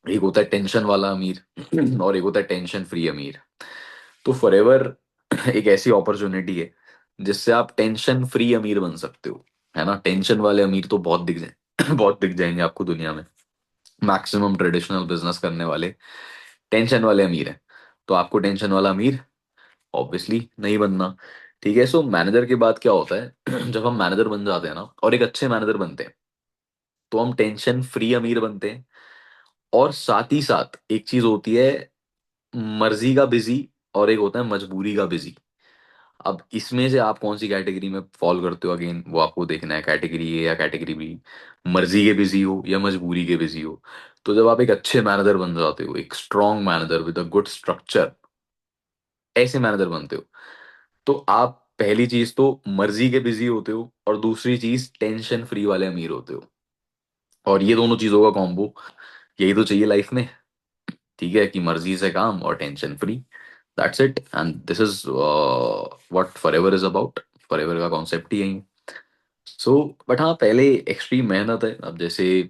एक होता है टेंशन वाला अमीर और एक होता है टेंशन फ्री अमीर। तो फॉरएवर एक ऐसी अपॉर्चुनिटी है जिससे आप टेंशन फ्री अमीर बन सकते हो, है ना। टेंशन वाले अमीर तो बहुत दिख जाए बहुत दिख जाएंगे आपको दुनिया में। मैक्सिमम ट्रेडिशनल बिजनेस करने वाले टेंशन वाले अमीर हैं। तो आपको टेंशन वाला अमीर ऑब्वियसली नहीं बनना। ठीक है, सो मैनेजर के बाद क्या होता है जब हम मैनेजर बन जाते हैं ना और एक अच्छे मैनेजर बनते हैं, तो हम टेंशन फ्री अमीर बनते हैं। और साथ ही साथ एक चीज होती है, मर्जी का बिजी, और एक होता है मजबूरी का बिजी। अब इसमें से आप कौन सी कैटेगरी में फॉल करते हो, अगेन वो आपको देखना है, कैटेगरी ए या कैटेगरी बी। मर्जी के बिजी हो या मजबूरी के बिजी हो। तो जब आप एक अच्छे मैनेजर बन जाते हो, एक strong manager with a good structure, ऐसे मैनेजर बनते हो, तो आप पहली चीज तो मर्जी के बिजी होते हो, और दूसरी चीज टेंशन फ्री वाले अमीर होते हो। और ये दोनों चीजों का कॉम्बो यही तो चाहिए लाइफ में। ठीक है, कि मर्जी से काम और tension free, that's it, and this is what forever is about. Forever का कॉन्सेप्ट ही यही है। सो बट हाँ, पहले एक्सट्रीम मेहनत है। अब जैसे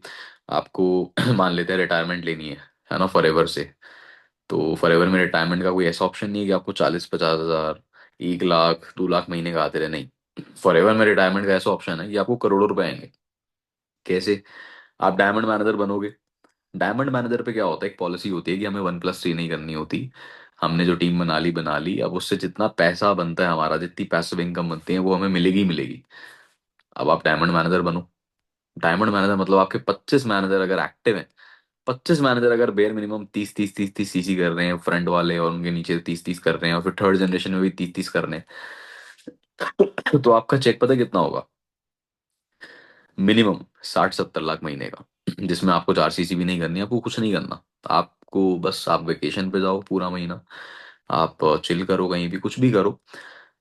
आपको मान लेते हैं रिटायरमेंट लेनी है ना, फॉरएवर से। तो फॉरएवर में रिटायरमेंट का कोई ऐसा ऑप्शन नहीं है कि आपको 40 50 हजार, 1 लाख 2 लाख महीने का आते रहे, नहीं। फॉरएवर में रिटायरमेंट का ऐसा ऑप्शन है कि आपको करोड़ों रुपए आएंगे। कैसे? आप डायमंड मैनेजर बनोगे। डायमंड मैनेजर पे क्या होता है, एक पॉलिसी होती है कि हमें 1+3 नहीं करनी होती। हमने जो टीम बना ली, अब उससे जितना पैसा बनता है हमारा, जितनी पैसिव इनकम बनती है, वो हमें मिलेगी ही मिलेगी। अब आप डायमंड मैनेजर बनो। डायमंड मैनेजर मतलब आपके 25 मैनेजर अगर एक्टिव हैं, 25 मैनेजर अगर बेयर मिनिमम 30 30 30 30 सीसी कर रहे हैं फ्रंट वाले, और उनके नीचे 30 30 कर रहे हैं, और फिर थर्ड जनरेशन में भी 30 30 कर रहे हैं, तो आपका चेक पता है कितना होगा? मिनिमम 60 70 लाख महीने का, जिसमें आपको 4 सीसी भी नहीं करनी, आपको कुछ नहीं करना। आपको बस आप वेकेशन पे जाओ पूरा महीना, आप चिल करो, कहीं भी कुछ भी करो,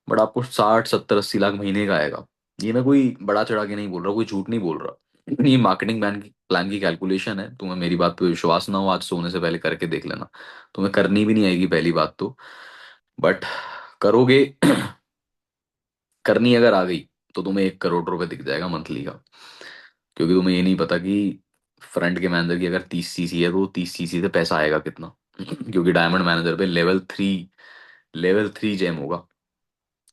बट आपको 60 70 80 लाख महीने का आएगा। ये मैं कोई बड़ा चढ़ा के नहीं बोल रहा, कोई झूठ नहीं बोल रहा, ये मार्केटिंग प्लान की कैलकुलेशन है। तुम्हें मेरी बात पे विश्वास ना हो, आज सोने से पहले करके देख लेना। तुम्हें करनी भी नहीं आएगी पहली बात तो, बट करोगे करनी अगर आ गई तो तुम्हें 1 करोड़ रुपए दिख जाएगा मंथली का। क्योंकि तुम्हें ये नहीं पता कि फ्रंट के मैनेजर की अगर 30 सीसी है तो 30 सीसी से पैसा आएगा कितना। क्योंकि डायमंड मैनेजर पे लेवल 3 जेम होगा।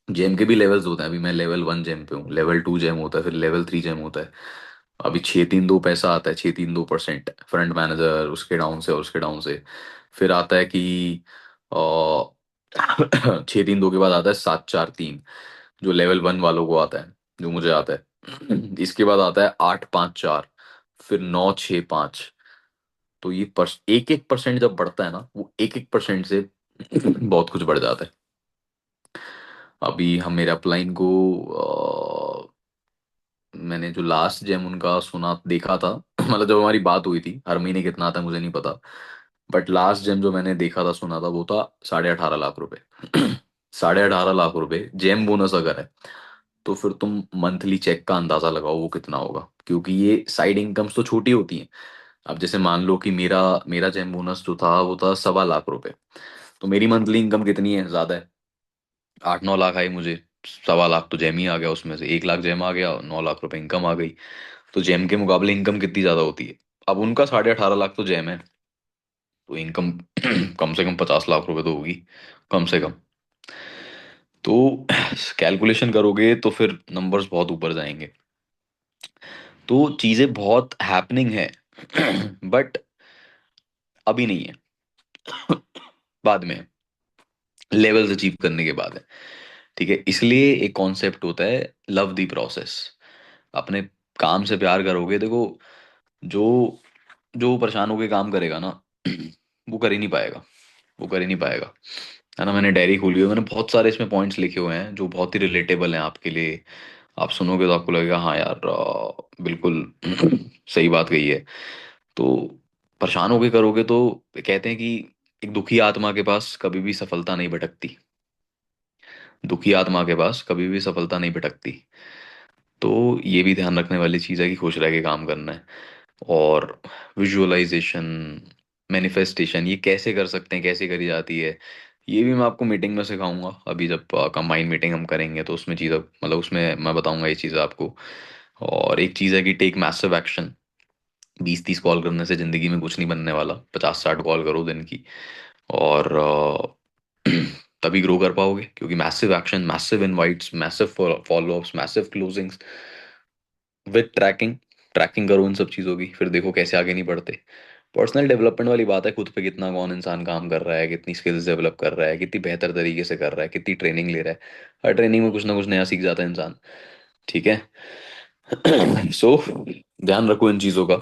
जेम के भी लेवल्स होते हैं, अभी मैं लेवल 1 जेम पे हूँ, लेवल 2 जेम होता है, फिर लेवल 3 जेम होता है। अभी 6-3-2 पैसा आता है, 6-3-2% फ्रंट मैनेजर, उसके डाउन से और उसके डाउन से। फिर आता है कि 6-3-2 के बाद आता है 7-4-3, जो लेवल 1 वालों को आता है, जो मुझे आता है। इसके बाद आता है 8-5-4, फिर 9-6-5। तो ये 1-1% जब बढ़ता है ना, वो 1-1% से बहुत कुछ बढ़ जाता है। अभी हम मेरे अपलाइन को मैंने जो लास्ट जेम उनका सुना देखा था, मतलब जब हमारी बात हुई थी, हर महीने कितना आता है मुझे नहीं पता, बट लास्ट जेम जो मैंने देखा था सुना था वो था 18.5 लाख रुपए। 18.5 लाख रुपए जेम बोनस अगर है, तो फिर तुम मंथली चेक का अंदाजा लगाओ वो कितना होगा, क्योंकि ये साइड इनकम्स तो छोटी होती हैं। अब जैसे मान लो कि मेरा मेरा जेम बोनस जो था वो था 1.25 लाख रुपए, तो मेरी मंथली इनकम कितनी है, ज्यादा है, 8-9 लाख आई मुझे। 1.25 लाख तो जेम ही आ गया, उसमें से 1 लाख जेम आ गया, 9 लाख रुपए इनकम आ गई। तो जेम के मुकाबले इनकम कितनी ज्यादा होती है। अब उनका 18.5 लाख तो जेम है, तो इनकम कम से कम 50 लाख रुपए तो होगी, कम से कम। तो कैलकुलेशन करोगे तो फिर नंबर्स बहुत ऊपर जाएंगे। तो चीजें बहुत हैपनिंग है, बट अभी नहीं है, बाद में, लेवल्स अचीव करने के बाद है। ठीक है, इसलिए एक कॉन्सेप्ट होता है, लव द प्रोसेस। अपने काम से प्यार करोगे, देखो, जो जो परेशान होके काम करेगा ना, वो कर ही नहीं पाएगा, वो कर ही नहीं पाएगा। है ना, मैंने डायरी खोली हुई है, मैंने बहुत सारे इसमें पॉइंट्स लिखे हुए हैं जो बहुत ही रिलेटेबल हैं आपके लिए। आप सुनोगे तो आपको लगेगा हाँ यार, बिल्कुल सही बात कही है। तो परेशान होके करोगे तो, कहते हैं कि एक दुखी आत्मा के पास कभी भी सफलता नहीं भटकती, दुखी आत्मा के पास कभी भी सफलता नहीं भटकती। तो ये भी ध्यान रखने वाली चीज़ है कि खुश रह के काम करना है। और विजुअलाइजेशन, मैनिफेस्टेशन, ये कैसे कर सकते हैं, कैसे करी जाती है, ये भी मैं आपको मीटिंग में सिखाऊंगा। अभी जब कंबाइंड मीटिंग हम करेंगे तो उसमें चीज़, मतलब उसमें मैं बताऊंगा ये चीज़ आपको। और एक चीज़ है कि टेक मैसिव एक्शन। 20-30 कॉल करने से ज़िंदगी में कुछ नहीं बनने वाला, 50-60 कॉल करो दिन की, और तभी ग्रो कर पाओगे। क्योंकि massive action, massive invites, massive followups, massive closings with tracking, tracking करो इन सब चीज़ों की, फिर देखो कैसे आगे नहीं बढ़ते। पर्सनल डेवलपमेंट वाली बात है, खुद पे कितना कौन इंसान काम कर रहा है, कितनी स्किल्स डेवलप कर रहा है, कितनी बेहतर तरीके से कर रहा है, कितनी ट्रेनिंग ले रहा है। हर ट्रेनिंग में कुछ ना कुछ नया सीख जाता है इंसान। ठीक है। सो ध्यान रखो इन चीज़ों का,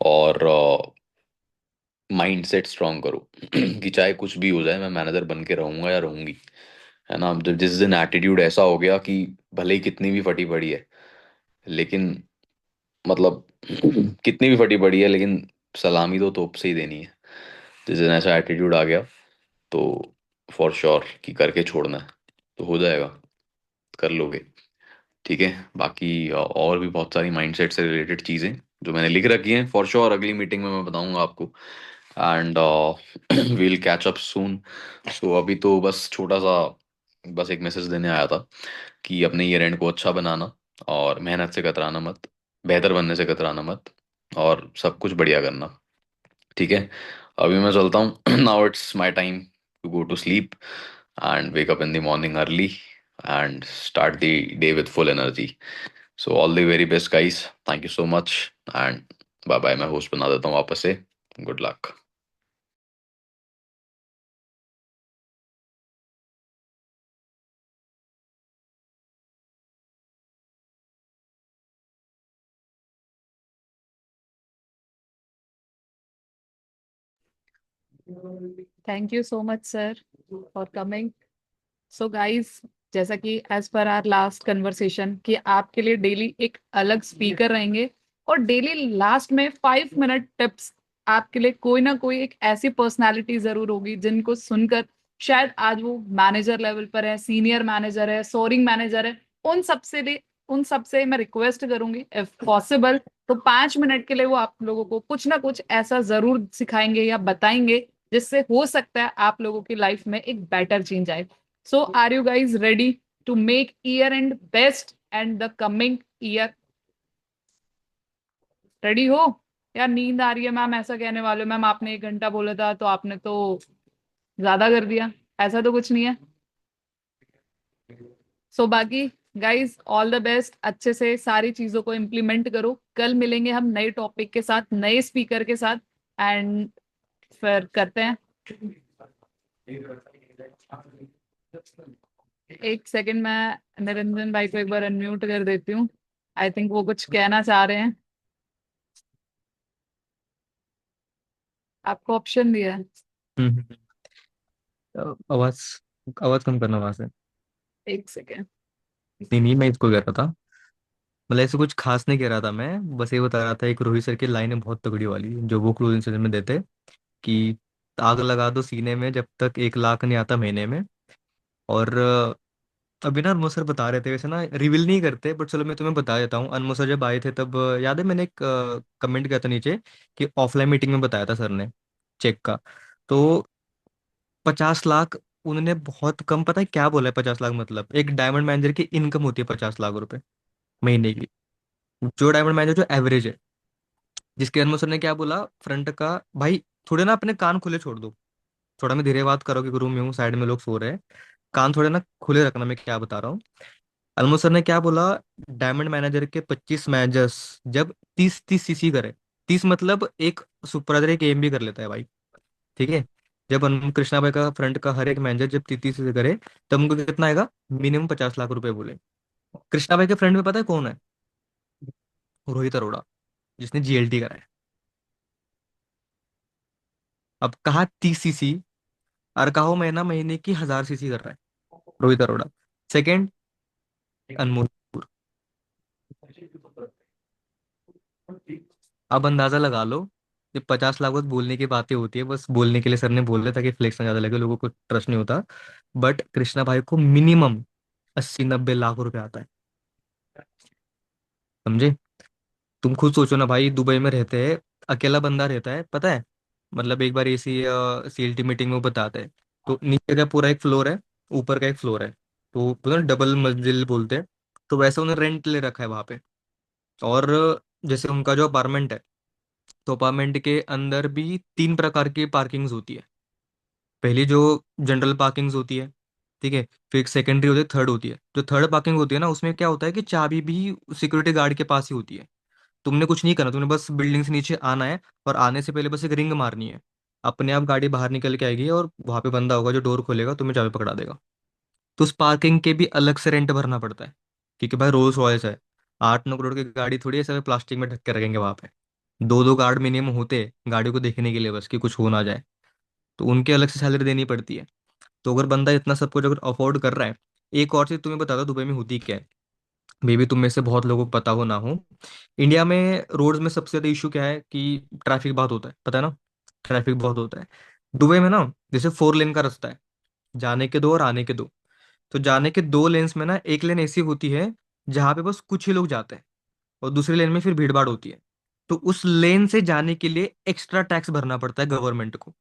और माइंड सेट स्ट्रांग करो कि चाहे कुछ भी हो जाए, मैं मैनेजर बन के रहूंगा या रहूंगी। है ना, जब जिस दिन एटीट्यूड ऐसा हो गया कि भले ही कितनी भी फटी पड़ी है, लेकिन मतलब कितनी भी फटी पड़ी है, लेकिन सलामी तो तोप से ही देनी है। जिस दिन ऐसा एटीट्यूड आ गया, तो फॉर श्योर कि करके छोड़ना है, तो हो जाएगा, कर लोगे। ठीक है। बाकी और भी बहुत सारी माइंडसेट से रिलेटेड चीज़ें जो मैंने लिख रखी हैं, फॉर श्योर अगली मीटिंग में मैं बताऊंगा आपको। And we'll catch up soon. So अभी तो बस छोटा सा, बस एक मैसेज देने आया था कि अपने ईयर एंड को अच्छा बनाना, और मेहनत से कतराना मत, बेहतर बनने से कतराना मत, और सब कुछ बढ़िया करना। ठीक है। अभी मैं चलता हूँ। Now it's my time to go to sleep and wake up in the morning early and start the day with full energy. So all the very best guys, thank you so much, and bye bye. मैं host बना देता हूँ वापस से। Good luck. Thank you so much sir for coming. So guys, जैसा कि as per are last conversation कि आपके लिए डेली एक अलग स्पीकर रहेंगे, और डेली लास्ट में 5 मिनट टिप्स, आपके लिए कोई ना कोई एक ऐसी पर्सनालिटी जरूर होगी जिनको सुनकर शायद आज वो मैनेजर लेवल पर है, सीनियर मैनेजर है, सोरिंग मैनेजर है। उन सबसे मैं रिक्वेस्ट करूंगी, इफ पॉसिबल तो 5 मिनट के लिए वो आप लोगों को कुछ ना कुछ ऐसा जरूर सिखाएंगे या बताएंगे जिससे हो सकता है आप लोगों की लाइफ में एक बेटर चेंज आए। So, are you guys ready to make year end best and the coming year ready हो? यार नींद आ रही है मैम, ऐसा कहने वाले हो मैम, आपने 1 घंटा बोला था तो आपने तो ज्यादा कर दिया। ऐसा तो कुछ नहीं है। सो बाकी गाइस, ऑल द बेस्ट, अच्छे से सारी चीजों को इम्प्लीमेंट करो। कल मिलेंगे हम नए टॉपिक के साथ, नए स्पीकर के साथ, एंड फिर करते हैं। एक सेकंड, मैं निरंजन भाई को एक बार अनम्यूट कर देती हूँ। आई थिंक वो कुछ कहना चाह रहे हैं। आपको ऑप्शन दिया है। हम्म। आवाज आवाज कम करना वहां से। एक सेकेंड। नहीं नहीं, मैं इसको कह रहा था, मतलब ऐसे कुछ खास नहीं कह रहा था, मैं बस ये बता रहा था एक रोहित सर की लाइन है बहुत तगड़ी वाली जो वो क्लोजिंग सेशन में देते कि आग लगा दो सीने में जब तक 1 लाख नहीं आता महीने में। और अभी ना अनमोल सर बता रहे थे, वैसे ना रिवील नहीं करते बट चलो मैं तुम्हें बता देता हूँ। अनमोल सर जब आए थे तब याद है मैंने एक कमेंट किया था नीचे कि ऑफलाइन मीटिंग में बताया था सर ने चेक का। तो 50 लाख उन्होंने बहुत कम, पता है क्या बोला है? 50 लाख मतलब एक डायमंड मैनेजर की इनकम होती है 50 लाख रुपए महीने की। जो डायमंड मैनेजर जो एवरेज है, जिसके अनमोल सर ने क्या बोला फ्रंट का, भाई थोड़े ना अपने कान खुले छोड़ दो, थोड़ा मैं धीरे बात करो कि रूम में हूँ, साइड में लोग सो रहे हैं, कान थोड़े ना खुले रखना, मैं क्या बता रहा हूँ। अनमोल सर ने क्या बोला, डायमंड मैनेजर के 25 मैनेजर्स जब 30-30 सीसी करे, 30 मतलब एक सुपरवाइजर एक एम भी कर लेता है भाई, ठीक है। जब कृष्णा भाई का फ्रंट का हर एक मैनेजर जब 30-30 करे तब उनको कितना आएगा, मिनिमम 50 लाख रुपए बोले। कृष्णा भाई के फ्रंट में पता है कौन है? रोहित अरोड़ा, जिसने जीएलटी करा है। अब कहा 30 सीसी, और कहो महीना महीने की 1000 सीसी कर रहा है रोहित अरोड़ा। सेकंड अनमोल कपूर। अब अंदाजा लगा लो, ये 50 लाख बस बोलने की बातें होती है, बस बोलने के लिए सर ने बोल दिया ताकि फ्लेक्स ना ज्यादा लगे, लोगों को ट्रस्ट नहीं होता। बट कृष्णा भाई को मिनिमम 80-90 लाख रुपए आता है, समझे? तुम खुद सोचो ना भाई, दुबई में रहते हैं, अकेला बंदा रहता है पता है, मतलब एक बार ऐसी सीएलटी मीटिंग में वो बताते हैं। तो नीचे का पूरा एक फ्लोर है, ऊपर का एक फ्लोर है, तो डबल मंजिल बोलते हैं। तो वैसे उन्हें रेंट ले रखा है वहां पे। और जैसे उनका जो अपार्टमेंट है, तो अपार्टमेंट के अंदर भी 3 प्रकार की पार्किंग्स होती है। पहली जो जनरल पार्किंग्स होती है, ठीक है। फिर एक सेकेंडरी होती है, थर्ड होती है। जो थर्ड पार्किंग होती है ना, उसमें क्या होता है कि चाबी भी सिक्योरिटी गार्ड के पास ही होती है। तुमने कुछ नहीं करना, तुमने बस बिल्डिंग से नीचे आना है, और आने से पहले बस एक रिंग मारनी है, अपने आप गाड़ी बाहर निकल के आएगी, और वहां पे बंदा होगा जो डोर खोलेगा, तुम्हें चाबी पकड़ा देगा। तो उस पार्किंग के भी अलग से रेंट भरना पड़ता है, क्योंकि भाई रोल्स रॉयस है, 8-9 करोड़ की गाड़ी थोड़ी ऐसे प्लास्टिक में ढक के रखेंगे वहां पे। दो दो गार्ड मिनिमम होते हैं गाड़ी को देखने के लिए, बस कि कुछ हो ना जाए, तो उनके अलग से सैलरी देनी पड़ती है। तो अगर बंदा इतना सब कुछ अगर अफोर्ड कर रहा है, एक और चीज तुम्हें बता दो दुबई में होती क्या है, मे बी तुम में से बहुत लोगों को पता हो ना हो। इंडिया में रोड्स में सबसे ज्यादा इशू क्या है कि ट्रैफिक बहुत होता है, पता है ना? ट्रैफिक बहुत होता है। दुबई में ना, जैसे 4 लेन का रास्ता है, जाने के दो और आने के दो। तो जाने के 2 लेन्स में ना एक लेन ऐसी होती है जहाँ पे बस कुछ ही लोग जाते हैं, और दूसरी लेन में फिर भीड़ भाड़ होती है। तो उस लेन से जाने के लिए एक्स्ट्रा टैक्स भरना पड़ता है गवर्नमेंट को।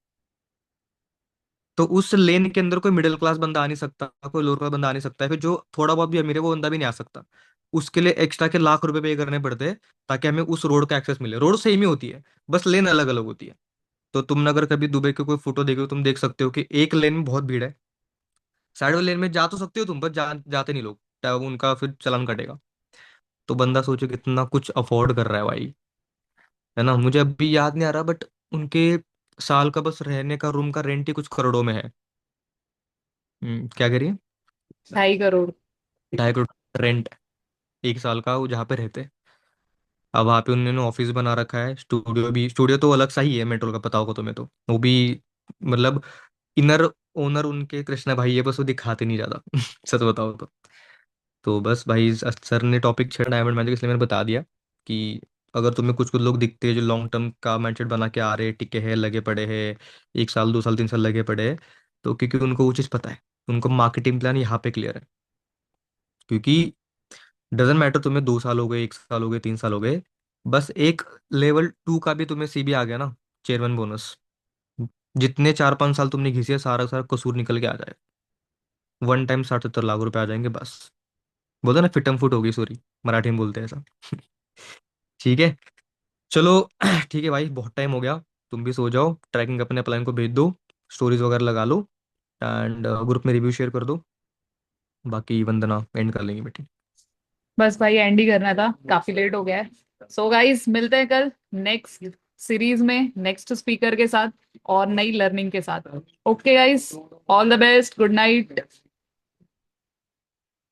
तो उस लेन के अंदर कोई मिडिल क्लास बंदा आ नहीं सकता, कोई लोअर क्लास बंदा आ नहीं सकता है, फिर जो थोड़ा बहुत भी अमीर है वो बंदा भी नहीं आ सकता। उसके लिए एक्स्ट्रा के लाख रुपए पे करने पड़ते हैं, ताकि हमें उस रोड का एक्सेस मिले। रोड सेम ही होती है, बस लेन अलग अलग होती है। तो तुमने अगर कभी दुबई के कोई फोटो देखो, तुम देख सकते हो कि एक लेन में बहुत भीड़ है, साइड वाले लेन में जा तो सकते हो तुम, बस जाते नहीं लोग, तब उनका फिर चालान कटेगा। तो बंदा सोचो कितना कुछ अफोर्ड कर रहा है भाई, है ना? मुझे अभी याद नहीं आ रहा, बट उनके साल का बस रहने का रूम का रेंट ही कुछ करोड़ों में है। क्या करिए? 2.5 करोड़। 2.5 करोड़ रेंट एक साल का, वो जहाँ पे रहते हैं। अब वहाँ पे उन्होंने ऑफिस बना रखा है, स्टूडियो भी, स्टूडियो तो अलग सा ही है मेट्रो का, पता होगा तुम्हें तो वो भी, मतलब इनर ओनर उनके कृष्णा भाई है, बस वो दिखाते नहीं ज्यादा सच बताओ तो। तो बस भाई सर ने टॉपिक छेड़ा डायमंड मैजिक, इसलिए मैंने बता दिया कि अगर तुम्हें कुछ कुछ लोग दिखते हैं जो लॉन्ग टर्म का माइंडसेट बना के आ रहे हैं, टिके हैं, लगे पड़े हैं, 1 साल 2 साल 3 साल लगे पड़े हैं, तो क्योंकि उनको वो चीज़ पता है, उनको मार्केटिंग प्लान यहाँ पे क्लियर है। क्योंकि डजेंट मैटर तुम्हें 2 साल हो गए, 1 साल हो गए, 3 साल हो गए, बस एक लेवल 2 का भी तुम्हें सीबी आ गया ना, चेयरमैन बोनस, जितने 4-5 साल तुमने घिसे सारा सारा कसूर निकल के आ जाए, वन टाइम 60-70 लाख रुपए आ जाएंगे बस। बोलते ना फिटम फुट होगी, सॉरी मराठी में बोलते हैं ऐसा ठीक है। चलो ठीक है भाई, बहुत टाइम हो गया, तुम भी सो जाओ, ट्रैकिंग अपने प्लान को भेज दो, स्टोरीज वगैरह लगा लो, एंड ग्रुप में रिव्यू शेयर कर दो, बाकी वंदना एंड कर लेंगे मीटिंग। बस भाई एंड ही करना था, काफी लेट हो गया है। सो गाइस मिलते हैं कल नेक्स्ट सीरीज में नेक्स्ट स्पीकर के साथ और नई लर्निंग के साथ। Okay guys, all the best, good night.